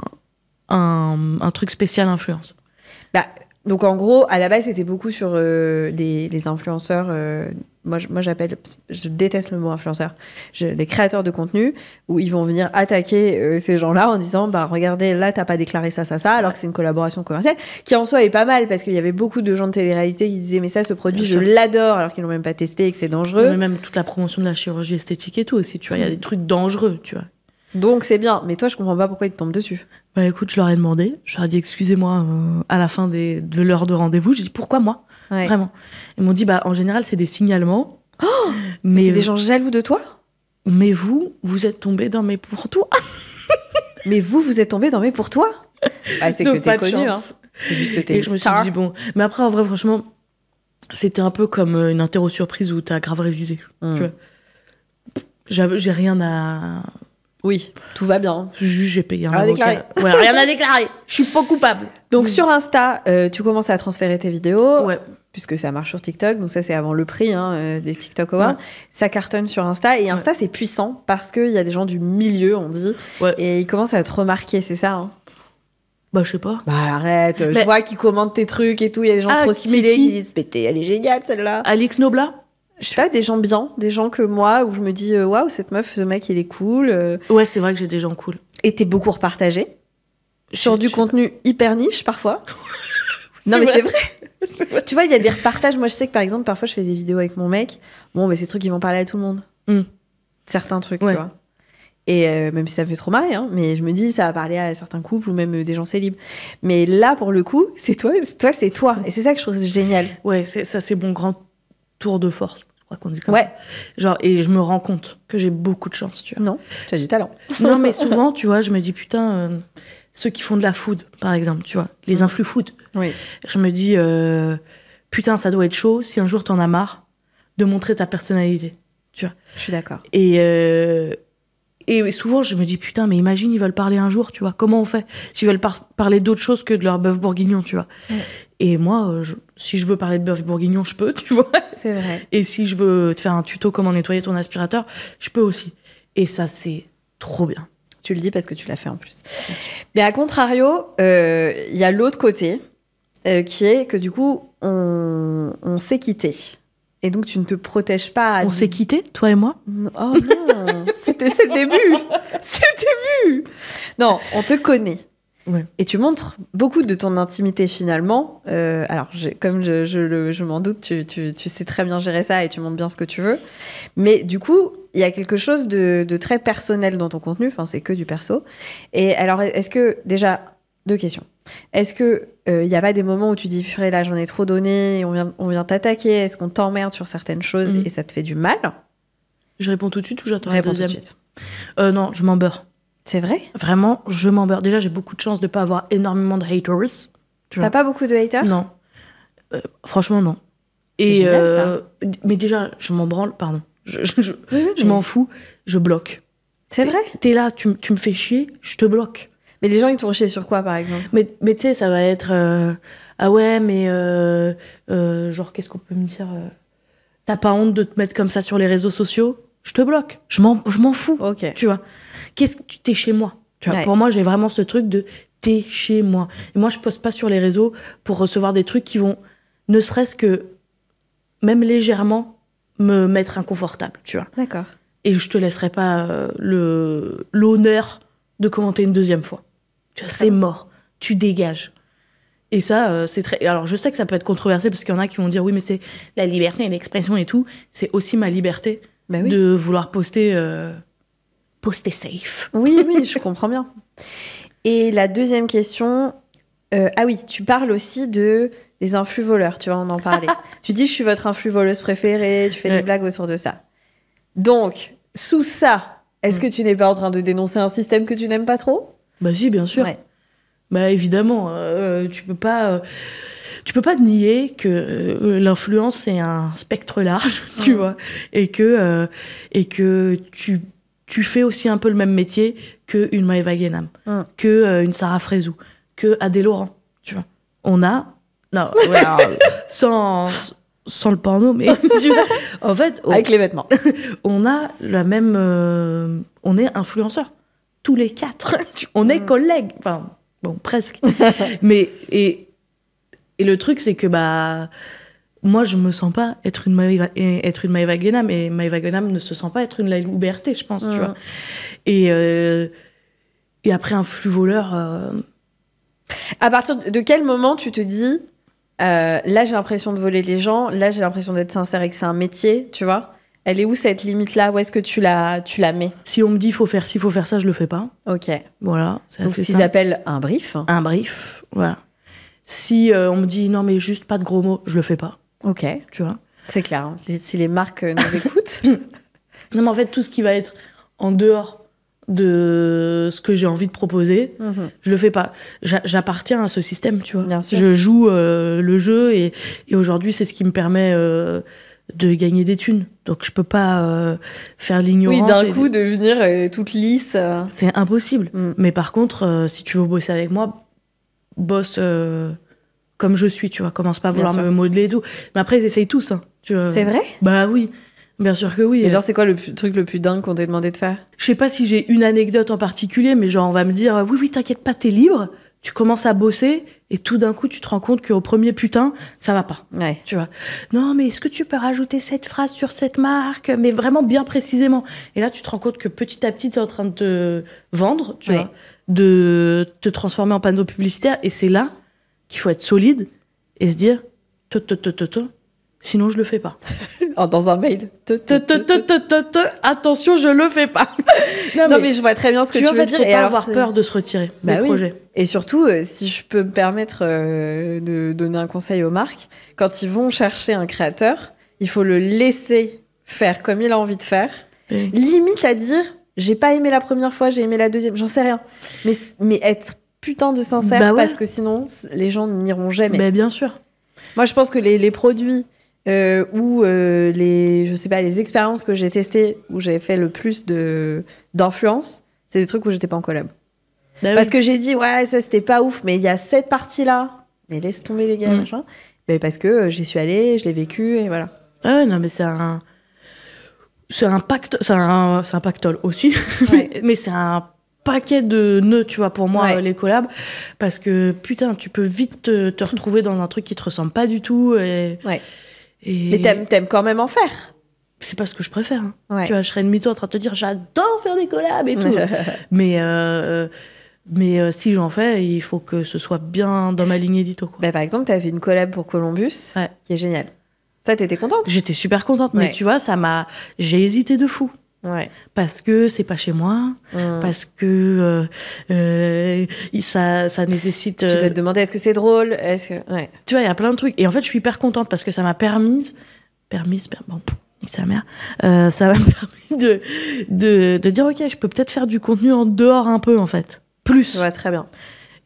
truc spécial influence. Bah, donc en gros, à la base, c'était beaucoup sur les influenceurs. Moi, je déteste le mot influenceur. Les créateurs de contenu où ils vont venir attaquer ces gens-là en disant, bah regardez, là t'as pas déclaré ça, alors que c'est une collaboration commerciale qui en soi est pas mal parce qu'il y avait beaucoup de gens de télé-réalité qui disaient, mais ça, ce produit, Bien je sûr. l'adore alors qu'ils l'ont même pas testé et que c'est dangereux. Mais même toute la promotion de la chirurgie esthétique et tout aussi, tu vois, il y a des trucs dangereux, tu vois. Donc c'est bien. Mais toi, je comprends pas pourquoi ils te tombent dessus. Bah écoute, je leur ai demandé, je leur ai dit excusez-moi à la fin de l'heure de rendez-vous, j'ai dit pourquoi moi, Ouais. vraiment. Ils m'ont dit bah en général c'est des signalements, Mais mais c'est des gens jaloux de toi. mais vous êtes tombés dans mes pourtours. Mais vous êtes tombé dans mes pour toi. Ah, c'est que Donc, t'es pas de connu. Hein. chance. C'est juste que t'es Et une je me suis star. dit bon, mais après en vrai franchement, c'était un peu comme une interro surprise où t'as grave révisé. Hmm. Tu vois. J'ai rien à Oui, tout va bien. Juste, j'ai payé un Rien à avocat. déclarer. Ouais, rien à déclarer. Je suis pas coupable. Donc sur Insta, tu commences à transférer tes vidéos, Ouais. puisque ça marche sur TikTok. Donc ça, c'est avant le prix des TikTok Awards. Ouais. Ça cartonne sur Insta. Et Insta, c'est puissant parce qu'il y a des gens du milieu, on dit. Ouais. Et ils commencent à te remarquer, c'est ça hein? Bah, je sais pas. Bah arrête, je Mais- vois qu'ils commentent tes trucs et tout. Il y a des gens Ah, trop qui- stylés qui qui disent, mais elle est géniale celle-là. Alix Nobla. Je sais pas, des gens bien, des gens que moi, où je me dis, waouh, cette meuf, ce mec, il est cool. Ouais, c'est vrai que j'ai des gens cool. Et t'es beaucoup repartagé. Sur Je- du je- contenu hyper niche parfois. Non, C'est mais vrai. c'est vrai. Tu vois, il y a des repartages. Moi, je sais que par exemple, parfois, je fais des vidéos avec mon mec. Bon, mais ces trucs, ils vont parler à tout le monde. Certains trucs, tu vois. Et même si ça me fait trop marrer, hein, mais je me dis, ça va parler à certains couples ou même des gens célibes. Mais là, pour le coup, c'est toi. Et c'est ça que je trouve génial. Ouais, ça, c'est mon grand tour de force. Je crois qu'on dit comme ça. Genre, et je me rends compte que j'ai beaucoup de chance, tu vois. Non, tu as du talent. Non, mais souvent, tu vois, je me dis, putain, ceux qui font de la food, par exemple, tu vois, les influx food. Oui. Je me dis, putain, ça doit être chaud si un jour t'en as marre de montrer ta personnalité, tu vois. Je suis d'accord. Et souvent, je me dis, putain, mais imagine, ils veulent parler un jour, tu vois. Comment on fait s'ils veulent parler d'autre chose que de leur bœuf bourguignon, tu vois. Et moi, si je veux parler de bœuf bourguignon, je peux, tu vois. C'est vrai. Et si je veux te faire un tuto comment nettoyer ton aspirateur, je peux aussi. Et ça, c'est trop bien. Tu le dis parce que tu l'as fait en plus. Mais à contrario, il y a l'autre côté, qui est que du coup, on s'est quitté. Et donc, tu ne te protèges pas. On s'est quitté, toi et moi? Oh non, c'est le début. C'est le début. Non, on te connaît. Ouais. Et tu montres beaucoup de ton intimité finalement. Alors, comme je m'en doute, tu sais très bien gérer ça et tu montres bien ce que tu veux. Mais du coup, il y a quelque chose de très personnel dans ton contenu. Enfin, c'est que du perso. Et alors, est-ce que, déjà, 2 questions. Est-ce que il n'y a pas des moments où tu dis, purée, là, j'en ai trop donné, on vient t'attaquer, est-ce qu'on t'emmerde sur certaines choses et ça te fait du mal? Je réponds tout de suite ou j'attends Réponds un deuxième? tout de suite. Non, je m'en beurre. C'est vrai? Vraiment, je m'en beurre. Déjà, j'ai beaucoup de chance de ne pas avoir énormément de haters. T'as pas beaucoup de haters? Non. Franchement, non. C'est génial, ça. Mais déjà, je m'en branle, pardon. Je m'en fous, je bloque. C'est vrai? T'es là, tu me fais chier, je te bloque. Mais les gens, ils t'ont chier sur quoi, par exemple? Mais tu sais, ça va être... ah ouais, mais... genre, qu'est-ce qu'on peut me dire T'as pas honte de te mettre comme ça sur les réseaux sociaux? Je te bloque. Je m'en fous. Ok. Tu vois. T'es chez moi. Tu vois. Ouais. Pour moi, j'ai vraiment ce truc de t'es chez moi. Et moi, je poste pas sur les réseaux pour recevoir des trucs qui vont, ne serait-ce que, même légèrement, me mettre inconfortable. Tu vois. D'accord. Et je te laisserai pas l'honneur de commenter une deuxième fois. C'est mort. Tu dégages. Et ça, c'est très... Alors, je sais que ça peut être controversé parce qu'il y en a qui vont dire « Oui, mais c'est la liberté et l'expression et tout. » C'est aussi ma liberté de vouloir poster safe. Oui, je comprends bien. Et la deuxième question... ah oui, tu parles aussi des influx voleurs, tu vas en parler. Tu dis « Je suis votre influx voleuse préférée. » Tu fais des blagues autour de ça. Donc, sous ça, est-ce que tu n'es pas en train de dénoncer un système que tu n'aimes pas trop? Bah si, bien sûr. Ouais. Bah évidemment, tu peux pas nier que l'influence c'est un spectre large, tu vois, et que tu fais aussi un peu le même métier que une Maëva Guénam, que une Sarah Frézou, que Adé Laurent, tu vois. On a sans le porno, mais tu vois, en fait, avec les vêtements, on a la même, on est influenceurs. Tous les 4, on est collègues, enfin bon presque. Mais et le truc c'est que moi je me sens pas être une Maëva Guénam et Maëva Guénam ne se sent pas être une Lailou Berté, je pense, tu vois. Et après un flux voleur. À partir de quel moment tu te dis là j'ai l'impression de voler les gens, là j'ai l'impression d'être sincère et que c'est un métier, tu vois? Elle est où cette limite-là? Où est-ce que tu la mets? Si on me dit faut faire ci, faut faire ça, je le fais pas. Ok. Voilà. Donc ce qu'ils appellent un brief. Un brief, voilà. Si on me dit non mais juste pas de gros mots, je le fais pas. Ok. Tu vois. C'est clair. Hein. Si les marques nous écoutent. Non mais en fait tout ce qui va être en dehors de ce que j'ai envie de proposer, je le fais pas. J'appartiens à ce système, tu vois. Bien sûr. Je joue le jeu et aujourd'hui c'est ce qui me permet de gagner des thunes. Donc je peux pas faire l'ignorante. Oui, d'un coup devenir toute lisse. C'est impossible. Mais par contre, si tu veux bosser avec moi, bosse comme je suis, tu vois. Commence pas à vouloir me modeler et tout. Mais après, ils essayent tous. Hein, tu vois. C'est vrai? Bah oui. Bien sûr que oui. Et genre, c'est quoi le truc le plus dingue qu'on t'ait demandé de faire? Je sais pas si j'ai une anecdote en particulier, mais genre, on va me dire oui, t'inquiète pas, t'es libre. Tu commences à bosser et tout d'un coup, tu te rends compte qu'au premier putain, ça va pas. Ouais. Tu vois. Non, mais est-ce que tu peux rajouter cette phrase sur cette marque, mais vraiment bien précisément. Et là, tu te rends compte que petit à petit, tu es en train de te vendre, tu vois, de te transformer en panneau publicitaire. Et c'est là qu'il faut être solide et se dire, Sinon, je le fais pas. Dans un mail. Attention, je le fais pas. Non, mais je vois très bien ce que tu veux dire. Faut et pas alors, avoir peur de se retirer des projets. Et surtout, si je peux me permettre de donner un conseil aux marques, quand ils vont chercher un créateur, il faut le laisser faire comme il a envie de faire. Oui. Limite à dire, j'ai pas aimé la première fois, j'ai aimé la deuxième, j'en sais rien. Mais être putain de sincère, parce que sinon, les gens n'iront jamais. Mais bien sûr. Moi, je pense que les produits ou je sais pas, les expériences que j'ai testées, où j'ai fait le plus d'influence, c'est des trucs où j'étais pas en collab. Parce que j'ai dit, ouais, ça c'était pas ouf, mais il y a cette partie-là, mais laisse tomber les gars, machin. Mais parce que j'y suis allée, je l'ai vécu, et voilà. Ah ouais, non, mais c'est un pactole aussi, mais c'est un paquet de nœuds, tu vois, pour moi, les collabs, parce que putain, tu peux vite te retrouver dans un truc qui te ressemble pas du tout. Mais t'aimes quand même en faire. C'est pas ce que je préfère. Hein. Tu vois, je serais une mytho en train de te dire j'adore faire des collabs et tout. mais si j'en fais, il faut que ce soit bien dans ma ligne édito. Quoi. Bah, par exemple, t'as fait une collab pour Columbus, qui est géniale. Ça, t'étais contente? J'étais super contente, mais tu vois, j'ai hésité de fou. Parce que c'est pas chez moi, parce que ça nécessite. Tu dois te demander est-ce que c'est drôle, Tu vois, il y a plein de trucs. Et en fait, je suis hyper contente parce que ça m'a permis, bon, sa mère, ça m'a permis de dire ok, je peux peut-être faire du contenu en dehors un peu en fait, plus. Ouais, très bien.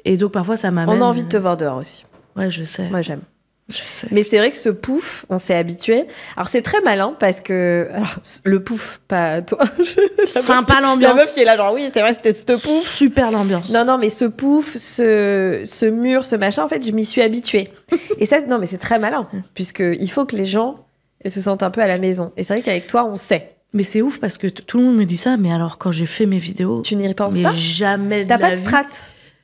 Et donc parfois ça m'amène. On a envie de te voir dehors aussi. Ouais, je sais. Moi, j'aime. Je sais. Mais c'est vrai que ce pouf, on s'est habitué. Alors c'est très malin parce que le pouf, pas toi. Sympa l'ambiance. La meuf qui est là genre oui, c'est vrai, c'était ce pouf. Super l'ambiance. Non, mais ce pouf, ce mur, ce machin, en fait, je m'y suis habituée. Et ça, non, mais c'est très malin puisque il faut que les gens se sentent un peu à la maison. Et c'est vrai qu'avec toi, on sait. Mais c'est ouf parce que tout le monde me dit ça. Mais alors quand j'ai fait mes vidéos, tu n'y penses pas? Jamais. T'as pas de strat?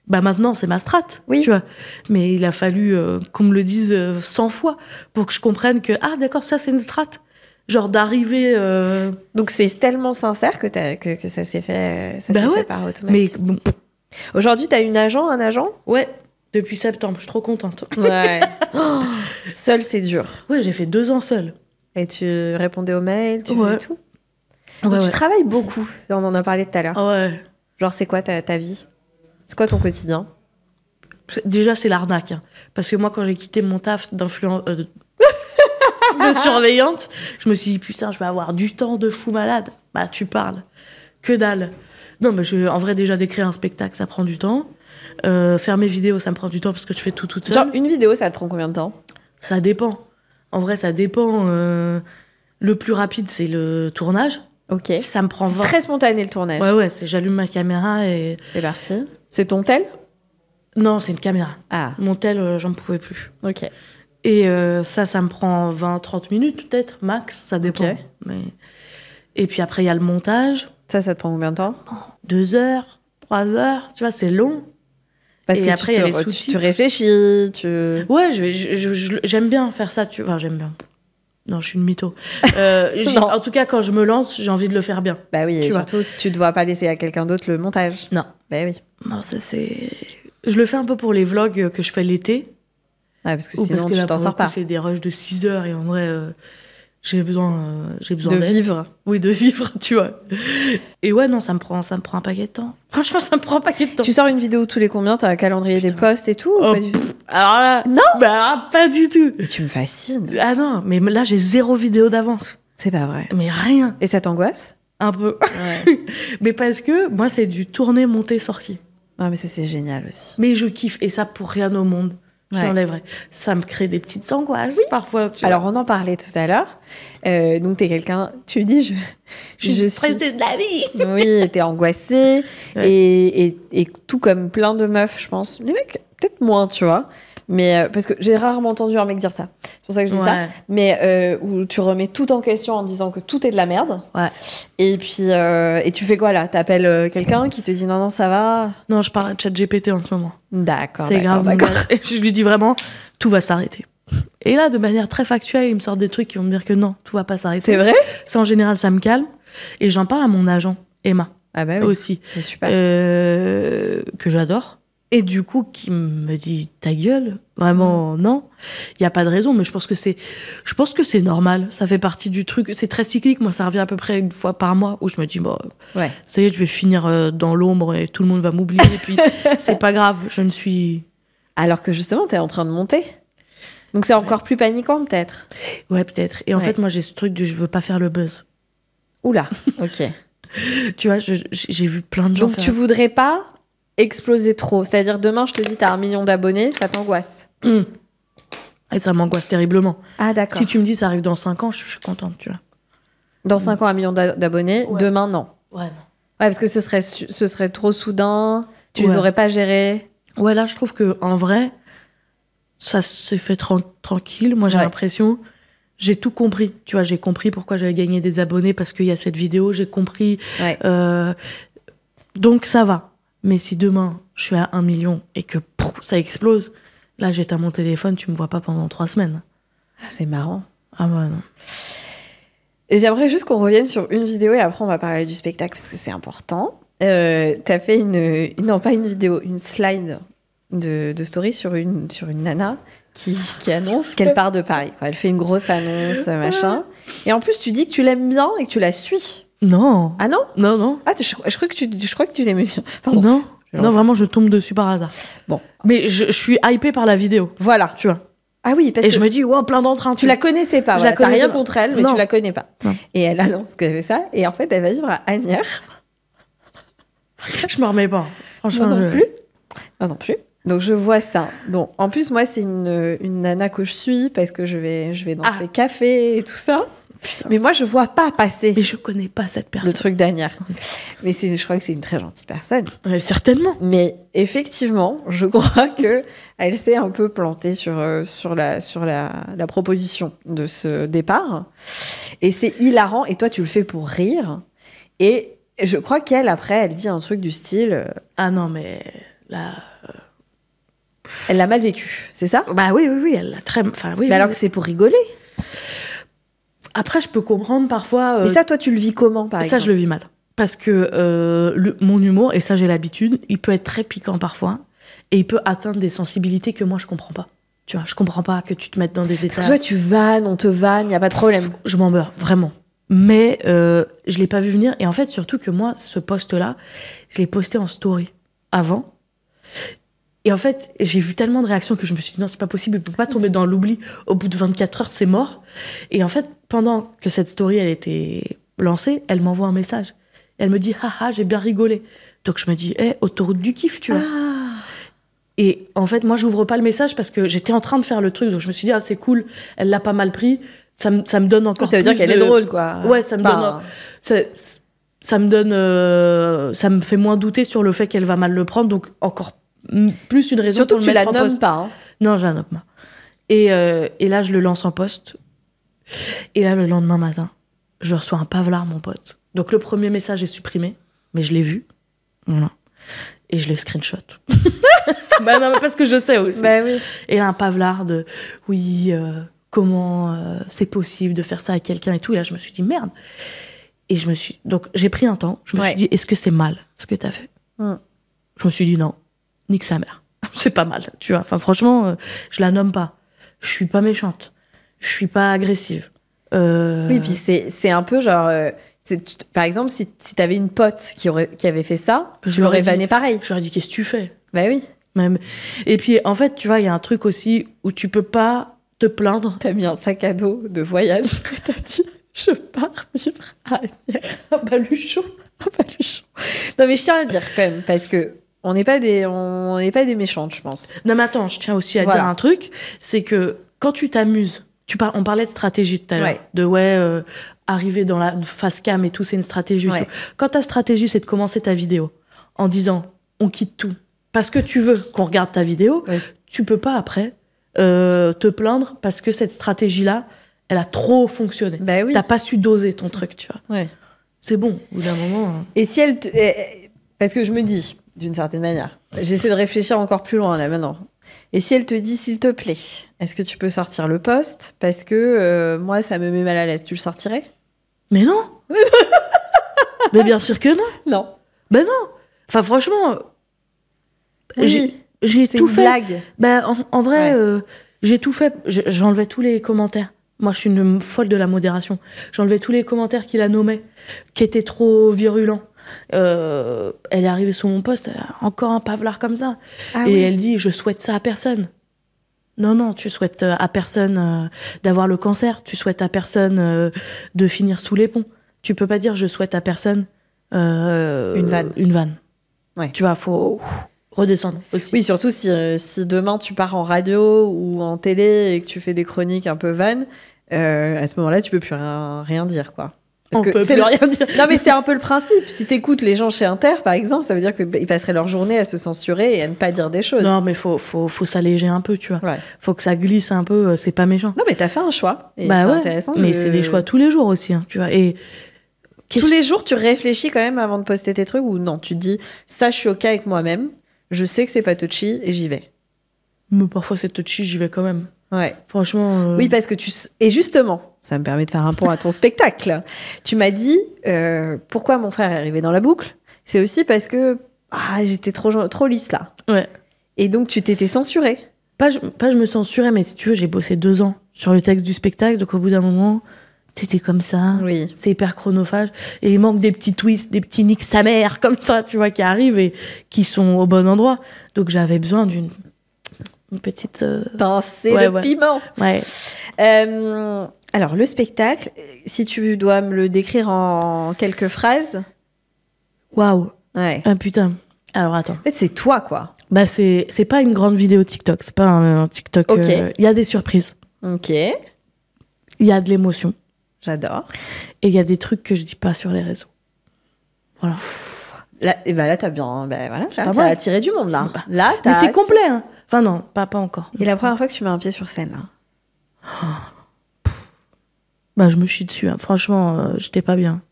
Bah maintenant, c'est ma strat, tu vois. Mais il a fallu qu'on me le dise 100 fois pour que je comprenne que, ah d'accord, ça c'est une strat. Genre d'arriver... Donc c'est tellement sincère que ça s'est fait, fait par automatisme. Mais bon. Aujourd'hui, t'as un agent? Ouais, depuis septembre, je suis trop contente. Ouais. Seule, c'est dur. Ouais, j'ai fait 2 ans seule. Et tu répondais aux mails, tu faisais tout? Donc tu travailles beaucoup, on en a parlé tout à l'heure. Ouais. Genre c'est quoi ta vie? C'est quoi ton quotidien? Déjà, c'est l'arnaque. Hein. Parce que moi, quand j'ai quitté mon taf de surveillante, je me suis dit, putain, je vais avoir du temps de fou malade. Bah, tu parles. Que dalle. Non, mais en vrai, déjà, d'écrire un spectacle, ça prend du temps. Faire mes vidéos, ça me prend du temps parce que je fais tout toute seule. Genre, une vidéo, ça te prend combien de temps? Ça dépend. En vrai, ça dépend. Le plus rapide, c'est le tournage. Ok. Ça me prend 20. C'est très spontané le tournage. Ouais, j'allume ma caméra et... C'est parti. C'est ton tel? Non, c'est une caméra. Ah. Mon tel, j'en pouvais plus. Ok. Et ça me prend 20-30 minutes peut-être, max, ça dépend. Okay. Mais... Et puis après, il y a le montage. Ça te prend combien de temps? 2 heures, 3 heures, tu vois, c'est long. Parce que après, il y a les sous-titres. Tu réfléchis, Ouais, j'aime bien faire ça, Enfin, j'aime bien. Non, je suis une mytho. En tout cas, quand je me lance, j'ai envie de le faire bien. Bah oui, et surtout, tu ne dois pas laisser à quelqu'un d'autre le montage. Non. Bah oui. Non, ça c'est... Je le fais un peu pour les vlogs que je fais l'été. Ah, parce que sinon, tu t'en sors pas. C'est des rushs de 6 heures et en vrai, j'ai besoin de vivre. Oui, de vivre, tu vois. Et ouais, non, ça me prend un paquet de temps. Franchement, ça me prend un paquet de temps. Tu sors une vidéo tous les combien? T'as un calendrier des posts et tout? Ou pas du tout? Alors là, non, bah pas du tout. Mais tu me fascines. Ah non, mais là, j'ai 0 vidéo d'avance. C'est pas vrai. Mais rien. Et ça t'angoisse? Un peu. Ouais. Mais parce que moi, c'est du tourner, monter, sortir. Non, mais ça, c'est génial aussi. Mais je kiffe. Et ça, pour rien au monde. Je l'enlèverai. Ça me crée des petites angoisses parfois. Alors, on en parlait tout à l'heure. Donc, t'es quelqu'un... Tu dis, je suis stressée de la vie. Oui, t'es angoissée. Ouais. Et tout comme plein de meufs, je pense. Les mecs, peut-être moins, tu vois. Mais parce que j'ai rarement entendu un mec dire ça. C'est pour ça que je dis ça. Mais où tu remets tout en question en disant que tout est de la merde. Ouais. Et puis, et tu fais quoi là? T'appelles quelqu'un qui te dit non, ça va? Non, je parle à ChatGPT en ce moment. D'accord. C'est grave. Et je lui dis vraiment, tout va s'arrêter. Et là, de manière très factuelle, il me sort des trucs qui vont me dire que non, tout va pas s'arrêter. C'est vrai? Ça, en général, ça me calme. Et j'en parle à mon agent, Emma. Ah bah oui. Aussi. C'est super. Que j'adore. Et du coup, qui me dit ta gueule, vraiment non, il y a pas de raison. Mais je pense que c'est normal. Ça fait partie du truc. C'est très cyclique. Moi, ça revient à peu près une fois par mois où je me dis bon, ça y est, je vais finir dans l'ombre et tout le monde va m'oublier. Et puis c'est pas grave. Je ne suis. Alors que justement, t'es en train de monter. Donc c'est encore plus paniquant peut-être. Ouais, peut-être. Et en fait, moi, j'ai ce truc de je veux pas faire le buzz. Oula. Ok. Tu vois, j'ai vu plein de gens. Donc tu voudrais pas exploser trop. C'est-à-dire, demain, je te dis, t'as 1 million d'abonnés, ça t'angoisse. Et ça m'angoisse terriblement. Ah, d'accord. Si tu me dis ça arrive dans 5 ans, je suis contente, tu vois. Dans 5 ans, 1 million d'abonnés, demain, non. Ouais, non. Ouais, parce que ce serait trop soudain, tu les aurais pas gérés. Ouais, là, je trouve qu'en vrai, ça s'est fait tranquille. Moi, j'ai l'impression... J'ai tout compris, tu vois, j'ai compris pourquoi j'avais gagné des abonnés parce qu'il y a cette vidéo, j'ai compris. Donc, ça va. Mais si demain, je suis à 1 million et que ça explose, là, j'éteins mon téléphone, tu me vois pas pendant 3 semaines. Ah, c'est marrant. Ah ouais, non. Et j'aimerais juste qu'on revienne sur une vidéo et après, on va parler du spectacle parce que c'est important. T'as fait non, pas une vidéo, une slide de story sur une nana qui annonce qu'elle part de Paris, quoi. Elle fait une grosse annonce, machin. Et en plus, tu dis que tu l'aimes bien et que tu la suis. Non. Ah non? Non. Ah, je crois que tu l'aimais bien. Pardon. Non, vraiment, je tombe dessus par hasard. Bon. Mais je suis hypée par la vidéo. Voilà. Tu vois. Ah oui, parce que... je me dis, wow, plein d'entrain. Tu la connaissais pas, voilà. T'as rien contre elle, mais tu la connais pas. Non. Et elle annonce qu'elle fait ça. Et en fait, elle va vivre à Asnières. Je me remets pas. Franchement, Moi non plus. Donc je vois ça. Donc en plus moi c'est une nana que je suis parce que je vais dans ses cafés et tout ça. Putain. Mais moi je vois pas passer. Mais je connais pas cette personne. Le truc d'Asnières. Mais je crois que c'est une très gentille personne. Certainement. Mais effectivement, je crois que elle s'est un peu plantée sur la proposition de ce départ. Et c'est hilarant. Et toi tu le fais pour rire. Et je crois qu'elle après elle dit un truc du style. Ah non mais là. Elle l'a mal vécu, c'est ça? Bah oui, elle l'a très... Enfin, oui, mais alors que c'est pour rigoler. Après, je peux comprendre parfois... Mais ça, toi, tu le vis comment, par exemple? Ça, je le vis mal. Parce que mon humour, et ça, j'ai l'habitude, il peut être très piquant parfois, et il peut atteindre des sensibilités que moi, je comprends pas. Tu vois, je comprends pas que tu te mettes dans des états... Parce que toi, tu vannes, on te vanne, y a pas de problème. Je m'en beurre, vraiment. Mais je l'ai pas vu venir. Et en fait, surtout que moi, ce post-là, je l'ai posté en story avant. Et en fait, j'ai vu tellement de réactions que je me suis dit non, c'est pas possible, il peut pas tomber dans l'oubli. Au bout de 24 heures, c'est mort. Et en fait, pendant que cette story, elle était lancée, elle m'envoie un message. Elle me dit, haha, j'ai bien rigolé. Donc je me dis, autoroute du kiff, tu vois. Ah. Et en fait, moi, j'ouvre pas le message parce que j'étais en train de faire le truc. Donc je me suis dit, c'est cool, elle l'a pas mal pris. Ça me donne encore plus. Ça veut dire qu'elle est drôle, quoi. Ouais, ça me donne. Ça me donne. Ça me fait moins douter sur le fait qu'elle va mal le prendre. Donc encore plus une raison surtout pour que le tu la mettre en nommes post. pas. Hein. Non, je la nomme pas. Et là, je le lance en post. Et là, le lendemain matin, je reçois un pavelard, mon pote. Donc, le premier message est supprimé, mais je l'ai vu. Voilà. Et je l'ai screenshot. Bah non, mais parce que je sais aussi. Bah oui. Et un pavelard de oui, comment c'est possible de faire ça à quelqu'un et tout. Et là, je me suis dit merde. Et donc, j'ai pris un temps. Je me suis dit, est-ce que c'est mal ce que t'as fait? Je me suis dit non. Nique sa mère. C'est pas mal, tu vois. Enfin, franchement, je la nomme pas. Je suis pas méchante. Je suis pas agressive. Oui, puis c'est un peu genre... par exemple, si t'avais une pote qui avait fait ça, je l'aurais vanné pareil. Je leur ai dit, qu'est-ce que tu fais? Bah oui. Même. Et puis, en fait, tu vois, il y a un truc aussi où tu peux pas te plaindre. T'as mis un sac à dos de voyage et t'as dit, je pars vivre à Asnières. À Baluchon. Non, mais je tiens à dire quand même, parce que on n'est pas des méchantes, je pense. Non, mais attends, je tiens aussi à dire un truc, c'est que quand tu t'amuses, on parlait de stratégie tout à l'heure, de arriver dans la face cam et tout, c'est une stratégie. Ouais. Quand ta stratégie, c'est de commencer ta vidéo en disant, on quitte tout, parce que tu veux qu'on regarde ta vidéo, tu peux pas après te plaindre parce que cette stratégie-là, elle a trop fonctionné. Bah oui. T'as pas su doser ton truc, tu vois. Ouais. C'est bon, au bout d'un moment. Hein. Et si elle parce que je me dis, d'une certaine manière, j'essaie de réfléchir encore plus loin là maintenant. Et si elle te dit, s'il te plaît, est-ce que tu peux sortir le post? Parce que moi, ça me met mal à l'aise. Tu le sortirais? Mais non. Mais bien sûr que non. Non. Ben non. Enfin, franchement, j'ai c'est tout une fait. blague. Bah, en vrai, j'ai tout fait. J'enlevais tous les commentaires. Moi, je suis une folle de la modération. J'enlevais tous les commentaires qui la nommaient, qui étaient trop virulents. Elle est arrivée sur mon poste, elle a encore un pavelard comme ça. Et elle dit, je souhaite ça à personne. Non, tu souhaites à personne d'avoir le cancer. Tu souhaites à personne de finir sous les ponts. Tu peux pas dire, je souhaite à personne Une vanne. Ouais. Tu vois, faut redescendre aussi. Oui, surtout si demain tu pars en radio ou en télé et que tu fais des chroniques un peu vannes, à ce moment-là, tu peux plus rien dire, quoi. Parce que peut plus rien dire. Non, mais c'est un peu le principe. Si t'écoutes les gens chez Inter, par exemple, ça veut dire qu'ils passeraient leur journée à se censurer et à ne pas dire des choses. Non, mais faut s'alléger un peu, tu vois. Ouais. Faut que ça glisse un peu, c'est pas méchant. Non, mais t'as fait un choix. Et Bah c'est ouais, intéressant. mais c'est des choix tous les jours aussi, hein, tu vois. Et tous les jours, tu réfléchis quand même avant de poster tes trucs ou non? Tu te dis, ça, je suis OK avec moi-même, je sais que c'est pas touchy et j'y vais. Mais parfois, c'est touchy, j'y vais quand même. Ouais. Franchement. Oui, parce que et justement, ça me permet de faire un pont à ton spectacle. Tu m'as dit, pourquoi mon frère est arrivé dans la boucle? C'est aussi parce que j'étais trop lisse là. Ouais. Et donc, tu t'étais censurée. Pas je me censurais, mais si tu veux, j'ai bossé 2 ans sur le texte du spectacle, donc au bout d'un moment, t'étais comme ça. Oui. C'est hyper chronophage. Et il manque des petits twists, des petits niques sa mère, comme ça, tu vois, qui arrivent et qui sont au bon endroit. Donc j'avais besoin d'une petite. Pincée de piment. Ouais. Alors, le spectacle, si tu dois me le décrire en quelques phrases. Waouh. Ouais. Ah putain. Alors attends. En fait, c'est toi, quoi. Bah, c'est pas une grande vidéo TikTok. C'est pas un TikTok. Ok. Il y a des surprises. Ok. Il y a de l'émotion. J'adore. Et il y a des trucs que je dis pas sur les réseaux. Voilà. Là, t'as bien. Voilà, pas t'as attiré du monde, là. Là, mais c'est complet, hein. Enfin, non, pas encore. Et la première fois que tu mets un pied sur scène, là. Bah, je me chie dessus, hein. Franchement, j'étais pas bien.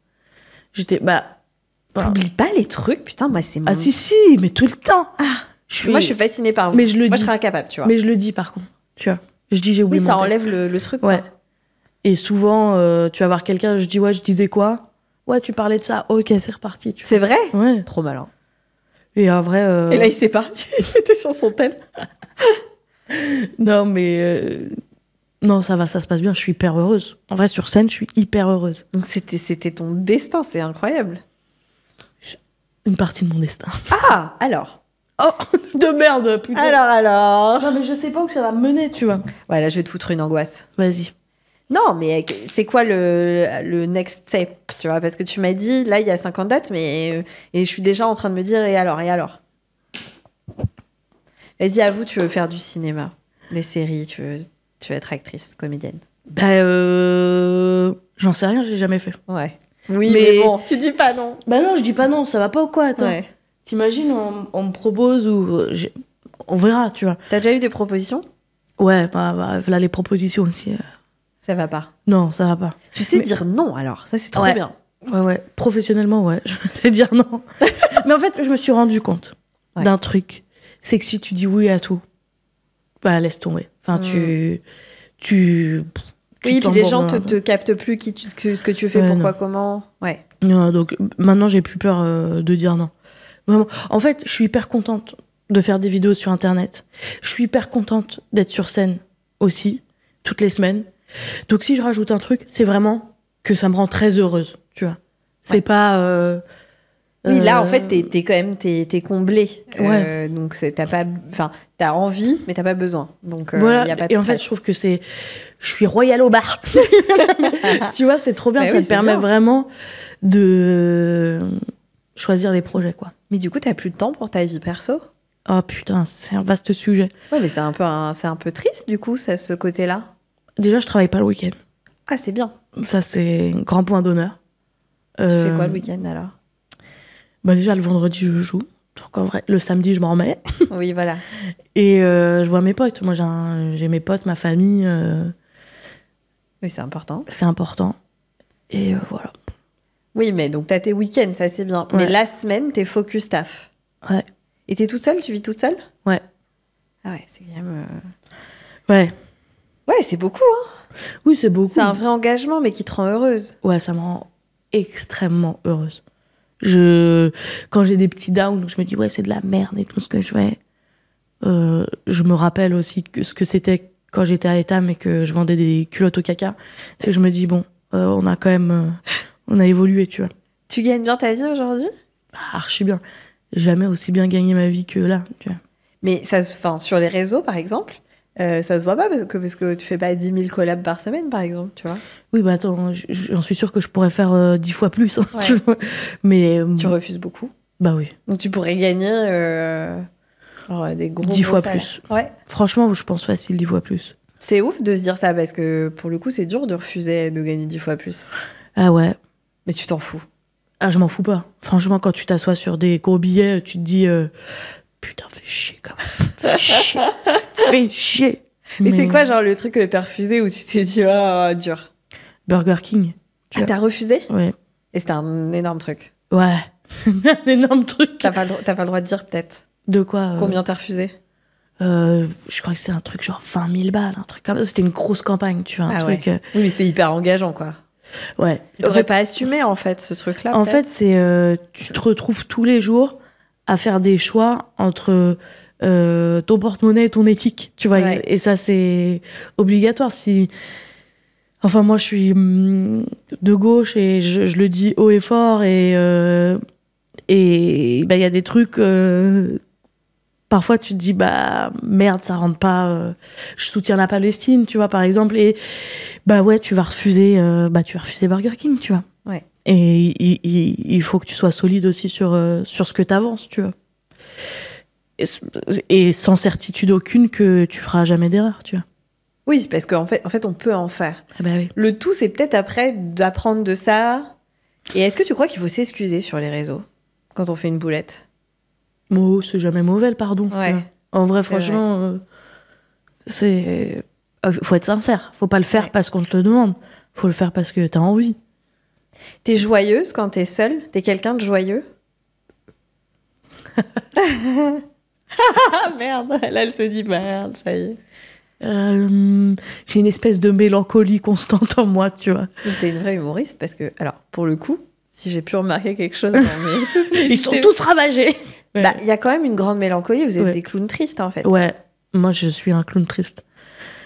T'oublies pas les trucs, putain, moi, c'est mon... Ah, si, mais tout le temps. Moi, je suis fascinée par vous. Mais je le dis. Moi, je serais incapable, tu vois. Mais je le dis, par contre. Tu vois. Je dis, j'ai oublié ça enlève le truc, quoi. Ouais. Et souvent, tu vas voir quelqu'un, je dis, ouais, je disais quoi? Ouais, tu parlais de ça. Ok, c'est reparti. C'est vrai? Ouais. Trop malin. Et en vrai. Et là, il s'est parti. Il était sur son tel. Non, mais. Non, ça va, ça se passe bien. Je suis hyper heureuse. En vrai, sur scène, je suis hyper heureuse. Donc, c'était ton destin. C'est incroyable. Une partie de mon destin. Ah, alors. Oh, de merde, putain. Alors. Non, mais je sais pas où ça va me mener, tu vois. Ouais, là, je vais te foutre une angoisse. Vas-y. Non, mais c'est quoi le next step, tu vois? Parce que tu m'as dit, là, il y a 50 dates, mais... Et je suis déjà en train de me dire, et alors? Vas-y, avoue, tu veux faire du cinéma, des séries, tu veux être actrice, comédienne. Bah, j'en sais rien, j'ai jamais fait. Ouais. Oui, mais bon, tu dis pas non. Bah non, je dis pas non, ça va pas ou quoi, attends. Ouais. T'imagines, on me propose ou... On verra, tu vois. T'as déjà eu des propositions? Ouais, bah, voilà les propositions aussi. Ça va pas. Non, ça va pas. Tu sais dire non, alors. Ça, c'est trop bien. Ouais. Professionnellement, ouais. Je vais dire non. Mais en fait, je me suis rendu compte d'un truc. C'est que si tu dis oui à tout, bah, laisse tomber. Enfin, oui, puis les gens te captent plus ce que tu fais, pourquoi, comment. Ouais. Non, donc, maintenant, j'ai plus peur de dire non. Vraiment. En fait, je suis hyper contente de faire des vidéos sur Internet. Je suis hyper contente d'être sur scène aussi, toutes les semaines. Donc, si je rajoute un truc, c'est vraiment que ça me rend très heureuse, tu vois. C'est pas... Oui, là, en fait, t'es quand même t'es comblée. Ouais. Donc, t'as envie, mais t'as pas besoin. Donc, voilà. Y a pas de et en stress. fait, je trouve que je suis royale au bar. Tu vois, c'est trop bien. Mais ça oui, te permet vraiment de choisir les projets, quoi. Mais du coup, t'as plus de temps pour ta vie perso? Oh putain, c'est un vaste sujet. Ouais, mais c'est un peu triste, du coup, ce côté-là. Déjà, je travaille pas le week-end. Ah, c'est bien. Ça, c'est un grand point d'honneur. Tu fais quoi le week-end, alors? Bah déjà, le vendredi, je joue. Donc, en vrai, le samedi, je m'en remets. Oui, voilà. Et je vois mes potes. Moi, j'ai mes potes, ma famille. Oui, c'est important. C'est important. Et voilà. Oui, mais donc, t'as tes week-ends, ça, c'est bien. Ouais. Mais la semaine, t'es focus taf. Ouais. Et t'es toute seule? Tu vis toute seule? Ouais. Ah ouais, c'est quand même... Ouais. Ouais, c'est beaucoup, hein. Oui, c'est beaucoup. C'est un vrai engagement, mais qui te rend heureuse. Ouais, ça me rend extrêmement heureuse. Quand j'ai des petits downs, je me dis, ouais, c'est de la merde et tout ce que je fais. Je me rappelle aussi ce que c'était quand j'étais à Etam et que je vendais des culottes au caca. Et je me dis, bon, on a quand même... on a évolué, tu vois. Tu gagnes bien ta vie aujourd'hui ? Archi bien. J'ai jamais aussi bien gagné ma vie que là, tu vois. Mais sur les réseaux, par exemple, ça se voit pas parce que tu fais pas 10 000 collabs par semaine, par exemple, tu vois. Oui, bah attends, j'en suis sûre que je pourrais faire 10 fois plus. Hein, ouais. tu vois. Mais... tu refuses beaucoup. Bah oui. Donc tu pourrais gagner des gros 10 fois salaires. plus. Ouais. Franchement, je pense facile 10 fois plus. C'est ouf de se dire ça parce que pour le coup, c'est dur de refuser de gagner 10 fois plus. Ah ouais. Mais tu t'en fous. Ah, je m'en fous pas. Franchement, quand tu t'assois sur des gros billets, tu te dis putain, fais chier quand même. Fais chier. Fais chier. Mais c'est quoi, genre, le truc que t'as refusé où tu t'es dit, dur? Burger King. T'as refusé? Ouais. Et c'était un énorme truc. Ouais. Un énorme truc. T'as pas le droit de dire, peut-être. De quoi Combien t'as refusé? Je crois que c'était un truc genre 20 000 balles, un truc comme ça. C'était une grosse campagne, tu vois. Oui, mais c'était hyper engageant, quoi. Ouais. T'aurais pas assumé, en fait, ce truc-là. En fait, c'est tu te retrouves tous les jours à faire des choix entre ton porte-monnaie et ton éthique, tu vois. Ouais. Et ça, c'est obligatoire. Enfin, moi, je suis de gauche et je le dis haut et fort. Et il y a des trucs... parfois, tu te dis, bah merde, ça rentre pas... je soutiens la Palestine, tu vois, par exemple. Et bah ouais, tu vas refuser Burger King, tu vois. Ouais. Et il faut que tu sois solide aussi sur ce que tu avances, tu vois. Et sans certitude aucune que tu feras jamais d'erreur, tu vois. Oui, parce qu'en fait, on peut en faire. Ah bah oui. Le tout, c'est peut-être après d'apprendre de ça. Et est-ce que tu crois qu'il faut s'excuser sur les réseaux quand on fait une boulette? Oh, c'est jamais mauvais, le pardon. Ouais. En vrai, franchement, c'est... faut être sincère. Faut pas le faire parce qu'on te le demande. Faut le faire parce que t'as envie. T'es joyeuse quand t'es seule? T'es quelqu'un de joyeux? Merde, là, elle se dit merde, ça y est. J'ai une espèce de mélancolie constante en moi, tu vois. Donc, t'es une vraie humoriste parce que, alors, pour le coup, si j'ai pu remarquer quelque chose dans toutes mes Ils sont tous ravagés. Il y a quand même une grande mélancolie. Vous êtes des clowns tristes, en fait. Ouais, moi, je suis un clown triste.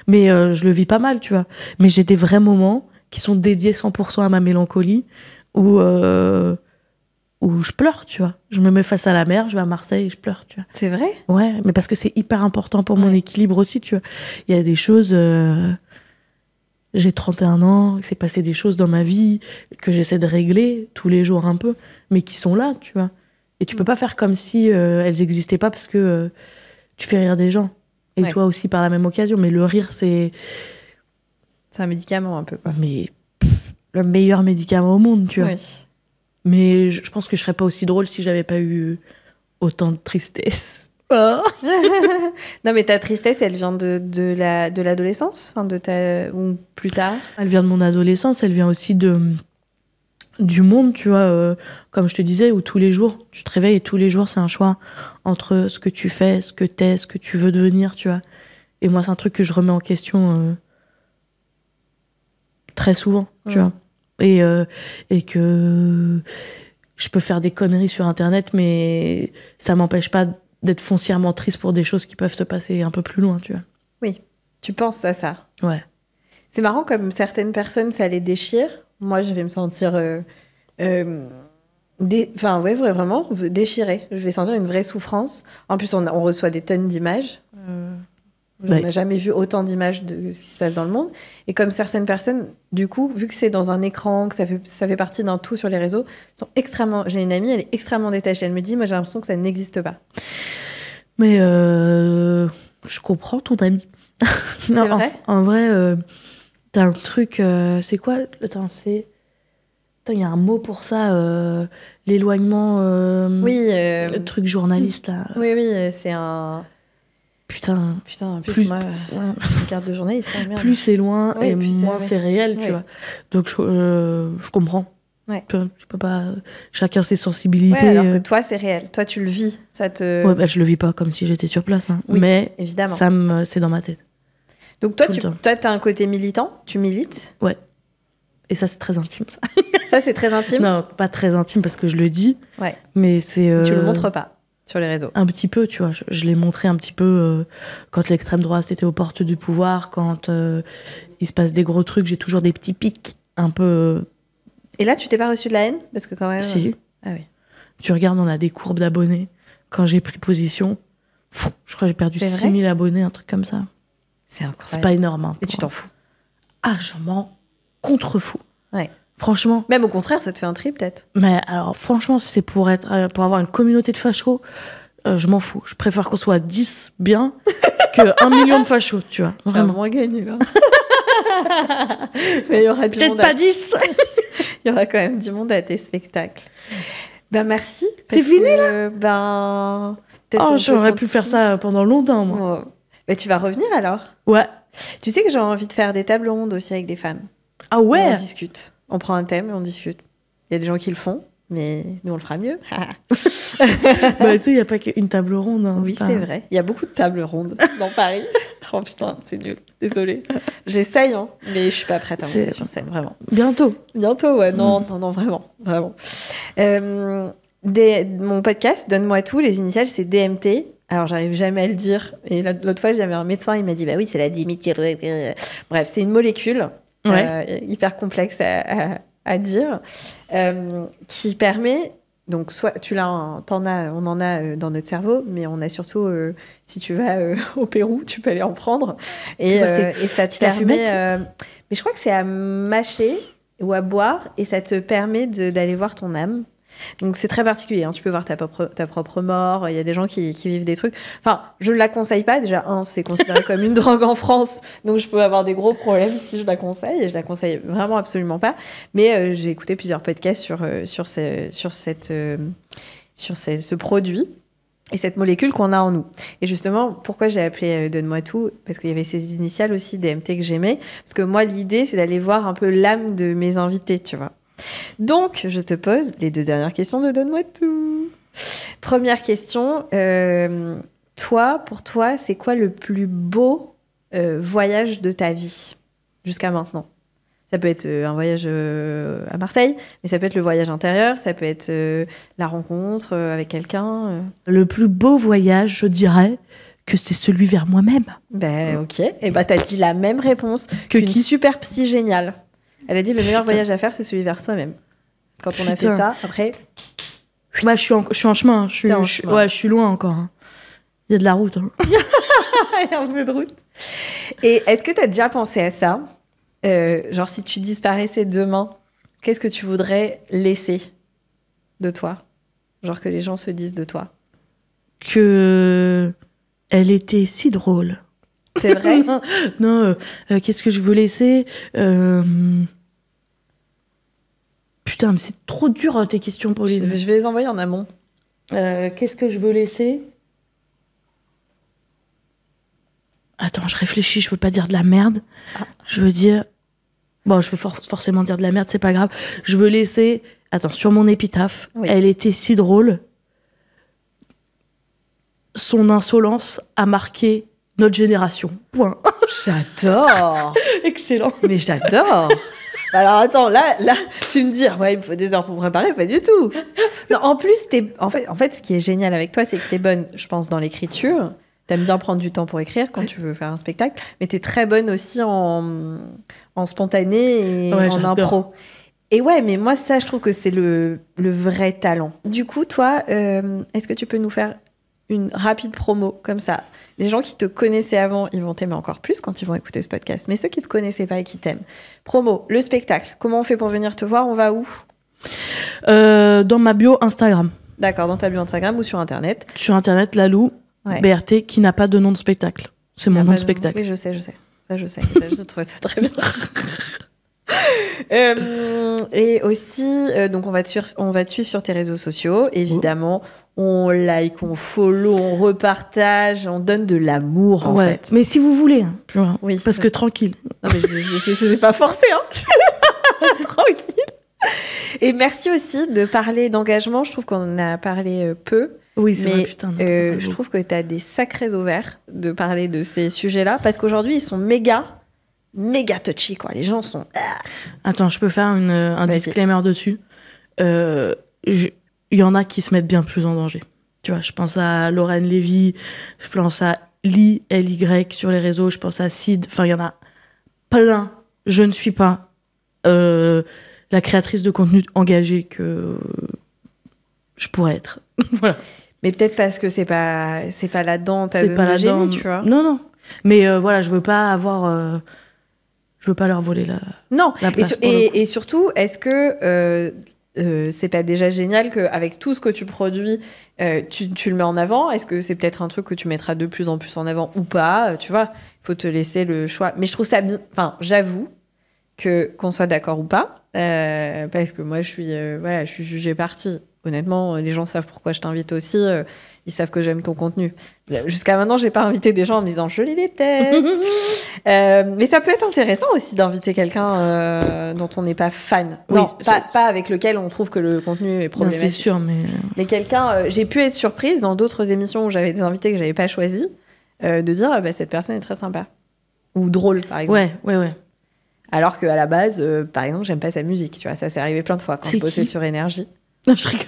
Mais je le vis pas mal, tu vois. Mais j'ai des vrais moments qui sont dédiés 100% à ma mélancolie où je pleure, tu vois. Je me mets face à la mer, je vais à Marseille et je pleure, tu vois. C'est vrai? Ouais, mais parce que c'est hyper important pour mon équilibre aussi, tu vois. Il y a des choses... j'ai 31 ans, il s'est passé des choses dans ma vie que j'essaie de régler tous les jours un peu, mais qui sont là, tu vois. Et tu peux pas faire comme si elles n'existaient pas parce que tu fais rire des gens. Et toi aussi par la même occasion. Mais le rire, c'est... C'est un médicament un peu, quoi. Mais le meilleur médicament au monde, tu vois. Oui. Mais je pense que je serais pas aussi drôle si j'avais pas eu autant de tristesse. Oh. Non, mais ta tristesse, elle vient de l'adolescence, enfin ou plus tard? Elle vient de mon adolescence, elle vient aussi du monde, tu vois, comme je te disais, où tous les jours, tu te réveilles et tous les jours, c'est un choix entre ce que tu fais, ce que t'es, ce que tu veux devenir, tu vois. Et moi, c'est un truc que je remets en question très souvent, tu vois. Et que je peux faire des conneries sur Internet, mais ça m'empêche pas d'être foncièrement triste pour des choses qui peuvent se passer un peu plus loin, tu vois. Oui, tu penses à ça. Ouais. C'est marrant, comme certaines personnes, ça les déchire. Moi, je vais me sentir... vraiment déchirée. Je vais sentir une vraie souffrance. En plus, on reçoit des tonnes d'images. On n'a jamais vu autant d'images de ce qui se passe dans le monde. Et comme certaines personnes, du coup, vu que c'est dans un écran, que ça fait partie d'un tout sur les réseaux, sont extrêmement... J'ai une amie, elle est extrêmement détachée. Elle me dit, moi, j'ai l'impression que ça n'existe pas. Mais je comprends ton amie. Non, c'est vrai? En vrai, t'as un truc... c'est quoi? Attends, il y a un mot pour ça, l'éloignement... oui. Le truc journaliste, là. Oui, c'est un... Putain, plus moi, une carte de journaliste, ça, merde. Plus c'est loin et moins c'est réel, tu vois. Donc je comprends. Ouais. Tu peux pas... Chacun ses sensibilités. Ouais, alors que toi, c'est réel. Toi, tu le vis. Ça te... Ouais, je le vis pas comme si j'étais sur place. Hein. Oui, mais évidemment. c'est dans ma tête. Donc toi, t'as un côté militant. Tu milites. Ouais. Et ça, c'est très intime, ça. Ça, c'est très intime? Non, pas très intime parce que je le dis. Ouais. Mais c'est... Tu le montres pas. sur les réseaux. Un petit peu, tu vois. Je l'ai montré un petit peu quand l'extrême droite était aux portes du pouvoir, quand il se passe des gros trucs, j'ai toujours des petits pics un peu... Et là, tu t'es pas reçu de la haine? Parce que quand même... Si. Ah oui. Tu regardes, on a des courbes d'abonnés. Quand j'ai pris position, je crois que j'ai perdu 6000 abonnés, un truc comme ça. C'est incroyable. C'est pas énorme. Hein, et tu t'en fous? Ah, j'en m'en contrefous. Ouais. Franchement. Même au contraire, ça te fait un tri peut-être. Mais alors, franchement, si c'est pour avoir une communauté de fachos, je m'en fous. Je préfère qu'on soit 10 bien que 1 million de fachos, tu vois. Vraiment. Tu vas moins gagner, là. Mais il y aura du peut-être monde. Pas 10. Il y aura quand même du monde à tes spectacles. Ben merci. C'est fini, là? Ben... j'aurais pu faire ça pendant longtemps, moi. Oh. Mais tu vas revenir, alors? Ouais. Tu sais que j'ai envie de faire des tables rondes aussi avec des femmes. Ah ouais? On discute. On prend un thème et on discute. Il y a des gens qui le font, mais nous, on le fera mieux. Tu sais, il n'y a pas qu'une table ronde. Hein, oui, c'est vrai. Il y a beaucoup de tables rondes dans Paris. Oh putain, c'est nul. Désolée. J'essaye, hein, mais je suis pas prête à monter sur scène, vraiment. Bientôt. Bientôt, ouais. Non, vraiment. Mon podcast, Donne-moi tout, les initiales, c'est DMT. Alors, j'arrive jamais à le dire. Et l'autre fois, j'avais un médecin, il m'a dit, bah oui, c'est la diméthylglycine. Bref, c'est une molécule hyper complexe à dire, qui permet... Donc, soit on en a dans notre cerveau, mais on a surtout, si tu vas au Pérou, tu peux aller en prendre. Et ça te permet... mais je crois que c'est à mâcher ou à boire, et ça te permet d'aller voir ton âme. Donc, c'est très particulier. Hein. Tu peux voir ta propre mort. Il y a des gens qui vivent des trucs. Enfin, je ne la conseille pas. Déjà, c'est considéré comme une drogue en France. Donc, je peux avoir des gros problèmes si je la conseille. Et je la conseille vraiment absolument pas. Mais j'ai écouté plusieurs podcasts sur ce produit et cette molécule qu'on a en nous. Et justement, pourquoi j'ai appelé Donne-moi tout? Parce qu'il y avait ces initiales aussi, DMT, que j'aimais. Parce que moi, l'idée, c'est d'aller voir un peu l'âme de mes invités, tu vois. Donc, je te pose les 2 dernières questions de Donne-moi tout. Première question, pour toi, c'est quoi le plus beau voyage de ta vie jusqu'à maintenant? Ça peut être un voyage à Marseille, mais ça peut être le voyage intérieur, ça peut être la rencontre avec quelqu'un. Le plus beau voyage, je dirais que c'est celui vers moi-même. Ben, ok. Et t'as dit la même réponse qu'une super psy géniale. Elle a dit le meilleur voyage à faire, c'est celui vers soi-même. Quand on a fait ça, après... Bah, je suis en chemin. Je suis loin encore. Hein. Il y a de la route. Hein. Il y a un peu de route. Et est-ce que tu as déjà pensé à ça? Genre, si tu disparaissais demain, qu'est-ce que tu voudrais laisser de toi? Genre que les gens se disent de toi. Que elle était si drôle. C'est vrai? Non, qu'est-ce que je veux laisser? Putain, mais c'est trop dur tes questions, Pauline. Je vais les envoyer en amont. Qu'est-ce que je veux laisser? Attends, je réfléchis, je veux pas dire de la merde. Je veux dire... Bon, je vais forcément dire de la merde, c'est pas grave. Je veux laisser... Attends, sur mon épitaphe, elle était si drôle. Son insolence a marqué notre génération. Point. J'adore. Excellent. Mais j'adore. Alors attends, là, tu me dis, ouais, il me faut des heures pour me préparer, pas du tout. Non, en plus, en fait, ce qui est génial avec toi, c'est que t'es bonne, je pense, dans l'écriture. T'aimes bien prendre du temps pour écrire quand tu veux faire un spectacle, mais t'es très bonne aussi en spontané et en impro. Et ouais, mais moi, ça, je trouve que c'est le vrai talent. Du coup, toi, est-ce que tu peux nous faire une rapide promo comme ça? Les gens qui te connaissaient avant, ils vont t'aimer encore plus quand ils vont écouter ce podcast. Mais ceux qui te connaissaient pas et qui t'aiment. Promo, le spectacle. Comment on fait pour venir te voir? On va où? Dans ma bio Instagram. D'accord, dans ta bio Instagram ou sur Internet? Sur Internet, Lalou, BRT, qui n'a pas de nom de spectacle. C'est mon nom de spectacle. Oui, je sais. Ça, je sais. Je trouvais ça très bien. Et aussi, donc on va te suivre sur tes réseaux sociaux, évidemment. On like, on follow, on repartage, on donne de l'amour en fait. Mais si vous voulez, hein, oui, parce que tranquille. Non mais je n'ai pas forcé, hein. Tranquille. Et merci aussi de parler d'engagement. Je trouve qu'on en a parlé peu. Oui, c'est vrai, putain. Je trouve que tu as des sacrés ovaires de parler de ces sujets-là, parce qu'aujourd'hui ils sont méga touchy, quoi. Les gens sont... Attends, je peux faire un disclaimer dessus. Il y en a qui se mettent bien plus en danger. Tu vois, je pense à Lorraine Lévy, je pense à Ly, L-Y sur les réseaux, je pense à Sid. Enfin, il y en a plein. Je ne suis pas la créatrice de contenu engagée que je pourrais être. Voilà. Mais peut-être parce que c'est pas là-dedans ta zone de génie, tu vois. Non. Mais voilà, je veux pas leur voler la place. Et surtout, est-ce que c'est pas déjà génial qu'avec tout ce que tu produis, tu le mets en avant? Est-ce que c'est peut-être un truc que tu mettras de plus en plus en avant ou pas? Tu vois, il faut te laisser le choix. Mais je trouve ça bien. Enfin, j'avoue qu'on soit d'accord ou pas, parce que moi, je suis jugée partie. Honnêtement, les gens savent pourquoi je t'invite aussi. Ils savent que j'aime ton contenu. Jusqu'à maintenant, j'ai pas invité des gens en me disant je les déteste. Mais ça peut être intéressant aussi d'inviter quelqu'un dont on n'est pas fan. Oui, non, pas avec lequel on trouve que le contenu est problématique. Non, c'est sûr, mais... Mais quelqu'un... j'ai pu être surprise dans d'autres émissions où j'avais des invités que j'avais pas choisis, de dire cette personne est très sympa. Ou drôle, par exemple. Ouais. Alors qu'à la base, par exemple, j'aime pas sa musique. Tu vois, ça s'est arrivé plein de fois quand je bossais sur Énergie. Non, je rigole.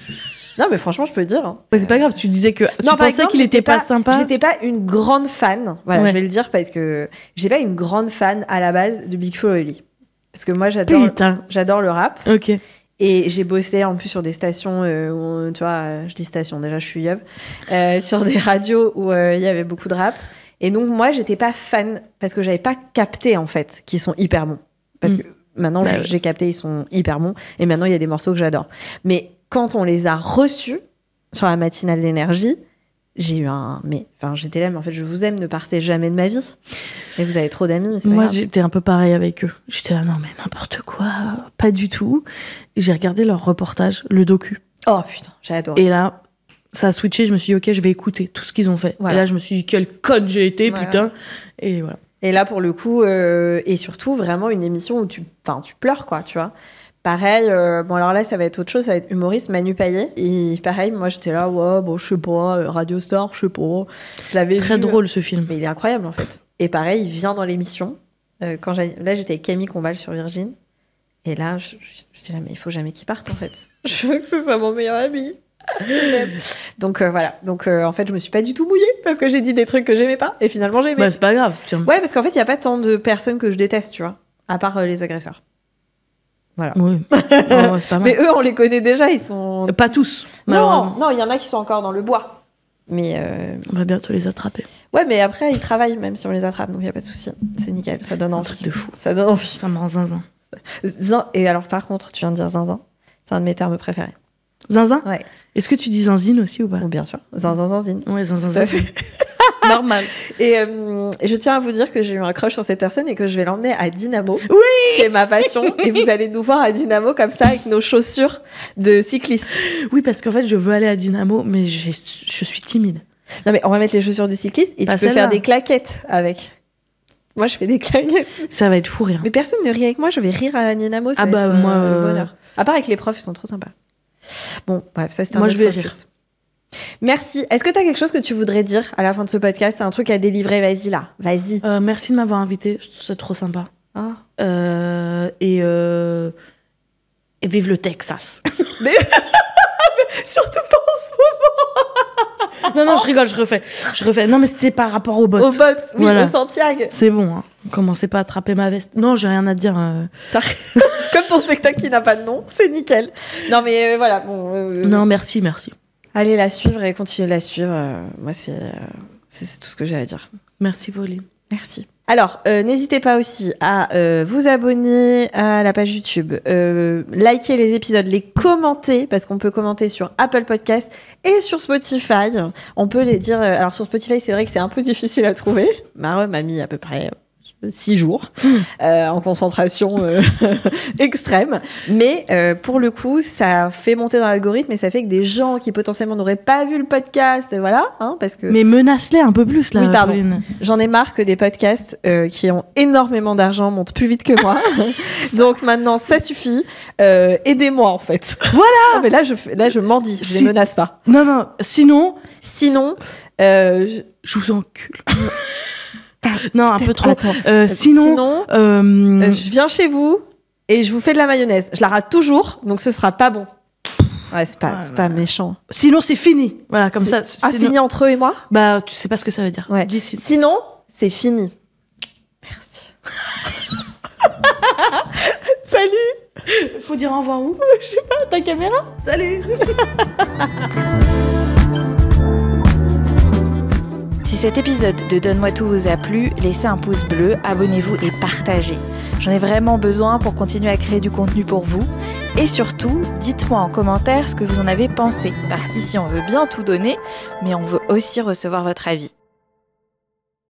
Non, mais franchement, je peux le dire. Hein. C'est pas grave, tu disais que tu pensais qu'il était pas sympa. J'étais pas une grande fan. Voilà, je vais le dire parce que j'étais pas une grande fan à la base de Big Flo et Oli. Parce que moi, j'adore le rap. Ok. Et j'ai bossé en plus sur des stations où, tu vois, je dis stations, déjà je suis yeuve, sur des radios où il y avait beaucoup de rap. Et donc, moi, j'étais pas fan parce que j'avais pas capté, en fait, qu'ils sont hyper bons. Parce que maintenant, j'ai capté, ils sont hyper bons. Et maintenant, il y a des morceaux que j'adore. Mais quand on les a reçus sur la matinale d'énergie, j'ai eu j'étais là, mais en fait, je vous aime, ne partez jamais de ma vie. Et vous avez trop d'amis, mais c'est pas grave. J'étais un peu pareil avec eux. J'étais là, non, mais n'importe quoi, pas du tout. Et j'ai regardé leur reportage, le docu. Oh putain, j'ai adoré. Et là, ça a switché, je me suis dit, ok, je vais écouter tout ce qu'ils ont fait. Voilà. Et là, je me suis dit, quel conne j'ai été, putain. Et voilà. Et là, pour le coup, et surtout, vraiment une émission où tu pleures, quoi, tu vois. Pareil, alors là, ça va être autre chose, ça va être humoriste, Manu Payet. Et pareil, moi, j'étais là, je sais pas, Radio Star, je sais pas. Je l'avais Très drôle, ce film. Mais il est incroyable, en fait. Et pareil, il vient dans l'émission. Là, j'étais avec Camille Combal sur Virgin. Et là, j'étais là, mais il faut jamais qu'il parte, en fait. Je veux que ce soit mon meilleur ami. Donc voilà. Donc en fait, je me suis pas du tout mouillée parce que j'ai dit des trucs que j'aimais pas. Et finalement, j'aimais. C'est pas grave. Ouais, parce qu'en fait, il y a pas tant de personnes que je déteste, tu vois. À part les agresseurs. Voilà. Oui. Non, c'est pas mal. Mais eux, on les connaît déjà, ils sont... Pas tous. Non, il y en a qui sont encore dans le bois. Mais on va bientôt les attraper. Ouais, mais après, ils travaillent même si on les attrape, donc il n'y a pas de souci. C'est nickel, ça donne envie. De fou. Ça donne envie. Ça me rend zinzin. Et alors, par contre, tu viens de dire zinzin. C'est un de mes termes préférés. Zinzin ? Ouais. Est-ce que tu dis zinzine aussi ou pas ? Oh, bien sûr. Zinzin, zinzine. Ouais, zinzin, zinzine. Normal. Et je tiens à vous dire que j'ai eu un crush sur cette personne et que je vais l'emmener à Dynamo, qui est ma passion. Et vous allez nous voir à Dynamo comme ça avec nos chaussures de cycliste. Oui, parce qu'en fait, je veux aller à Dynamo, mais je suis timide. Non, mais on va mettre les chaussures du cycliste et tu peux faire des claquettes avec. Moi, je fais des claquettes. Ça va être fou rire. Mais personne ne rit avec moi, je vais rire à Dynamo. Ça va être, moi, bonheur. À part avec les profs, ils sont trop sympas. Bon, bref, ça c'est un moi, autre je vais focus. rire. Merci. Est-ce que tu as quelque chose que tu voudrais dire à la fin de ce podcast? C'est un truc à délivrer, vas-y là, vas-y. Merci de m'avoir invité, c'est trop sympa. Et vive le Texas. Mais surtout pas en ce moment. Non, je rigole, je refais. Non, mais c'était par rapport aux bottes. Aux bottes, oui, voilà. au Santiago. C'est bon, hein. Commencez pas à attraper ma veste. Non, j'ai rien à dire. Comme ton spectacle qui n'a pas de nom, c'est nickel. Non, mais voilà. Bon, Non, merci. Allez la suivre et continuez de la suivre. Moi, c'est tout ce que j'ai à dire. Merci, Pauline. Merci. Alors, n'hésitez pas aussi à vous abonner à la page YouTube, liker les épisodes, les commenter, parce qu'on peut commenter sur Apple Podcast et sur Spotify. On peut les dire... alors, sur Spotify, c'est vrai que c'est un peu difficile à trouver. M'a mis à peu près 6 jours en concentration extrême. Mais pour le coup, ça fait monter dans l'algorithme et ça fait que des gens qui potentiellement n'auraient pas vu le podcast, voilà, hein, parce que... Mais menace-les un peu plus, là. Oui, pardon. Pauline. J'en ai marre que des podcasts qui ont énormément d'argent montent plus vite que moi. Donc maintenant, ça suffit. Aidez-moi, en fait. Voilà. Mais là, je mendie. Je les menace pas. Non. Sinon, je vous encule. Non, un peu trop. Attends. Sinon, je viens chez vous et je vous fais de la mayonnaise. Je la rate toujours, donc ce sera pas bon. Ouais, c'est pas méchant. Sinon, c'est fini. Voilà, comme ça. Fini entre eux et moi? Bah, tu sais pas ce que ça veut dire. Ouais. Sinon, c'est fini. Merci. Salut. Faut dire au revoir où? Je sais pas, ta caméra? Salut. Si cet épisode de Donne-moi tout vous a plu, laissez un pouce bleu, abonnez-vous et partagez. J'en ai vraiment besoin pour continuer à créer du contenu pour vous. Et surtout, dites-moi en commentaire ce que vous en avez pensé, parce qu'ici on veut bien tout donner, mais on veut aussi recevoir votre avis.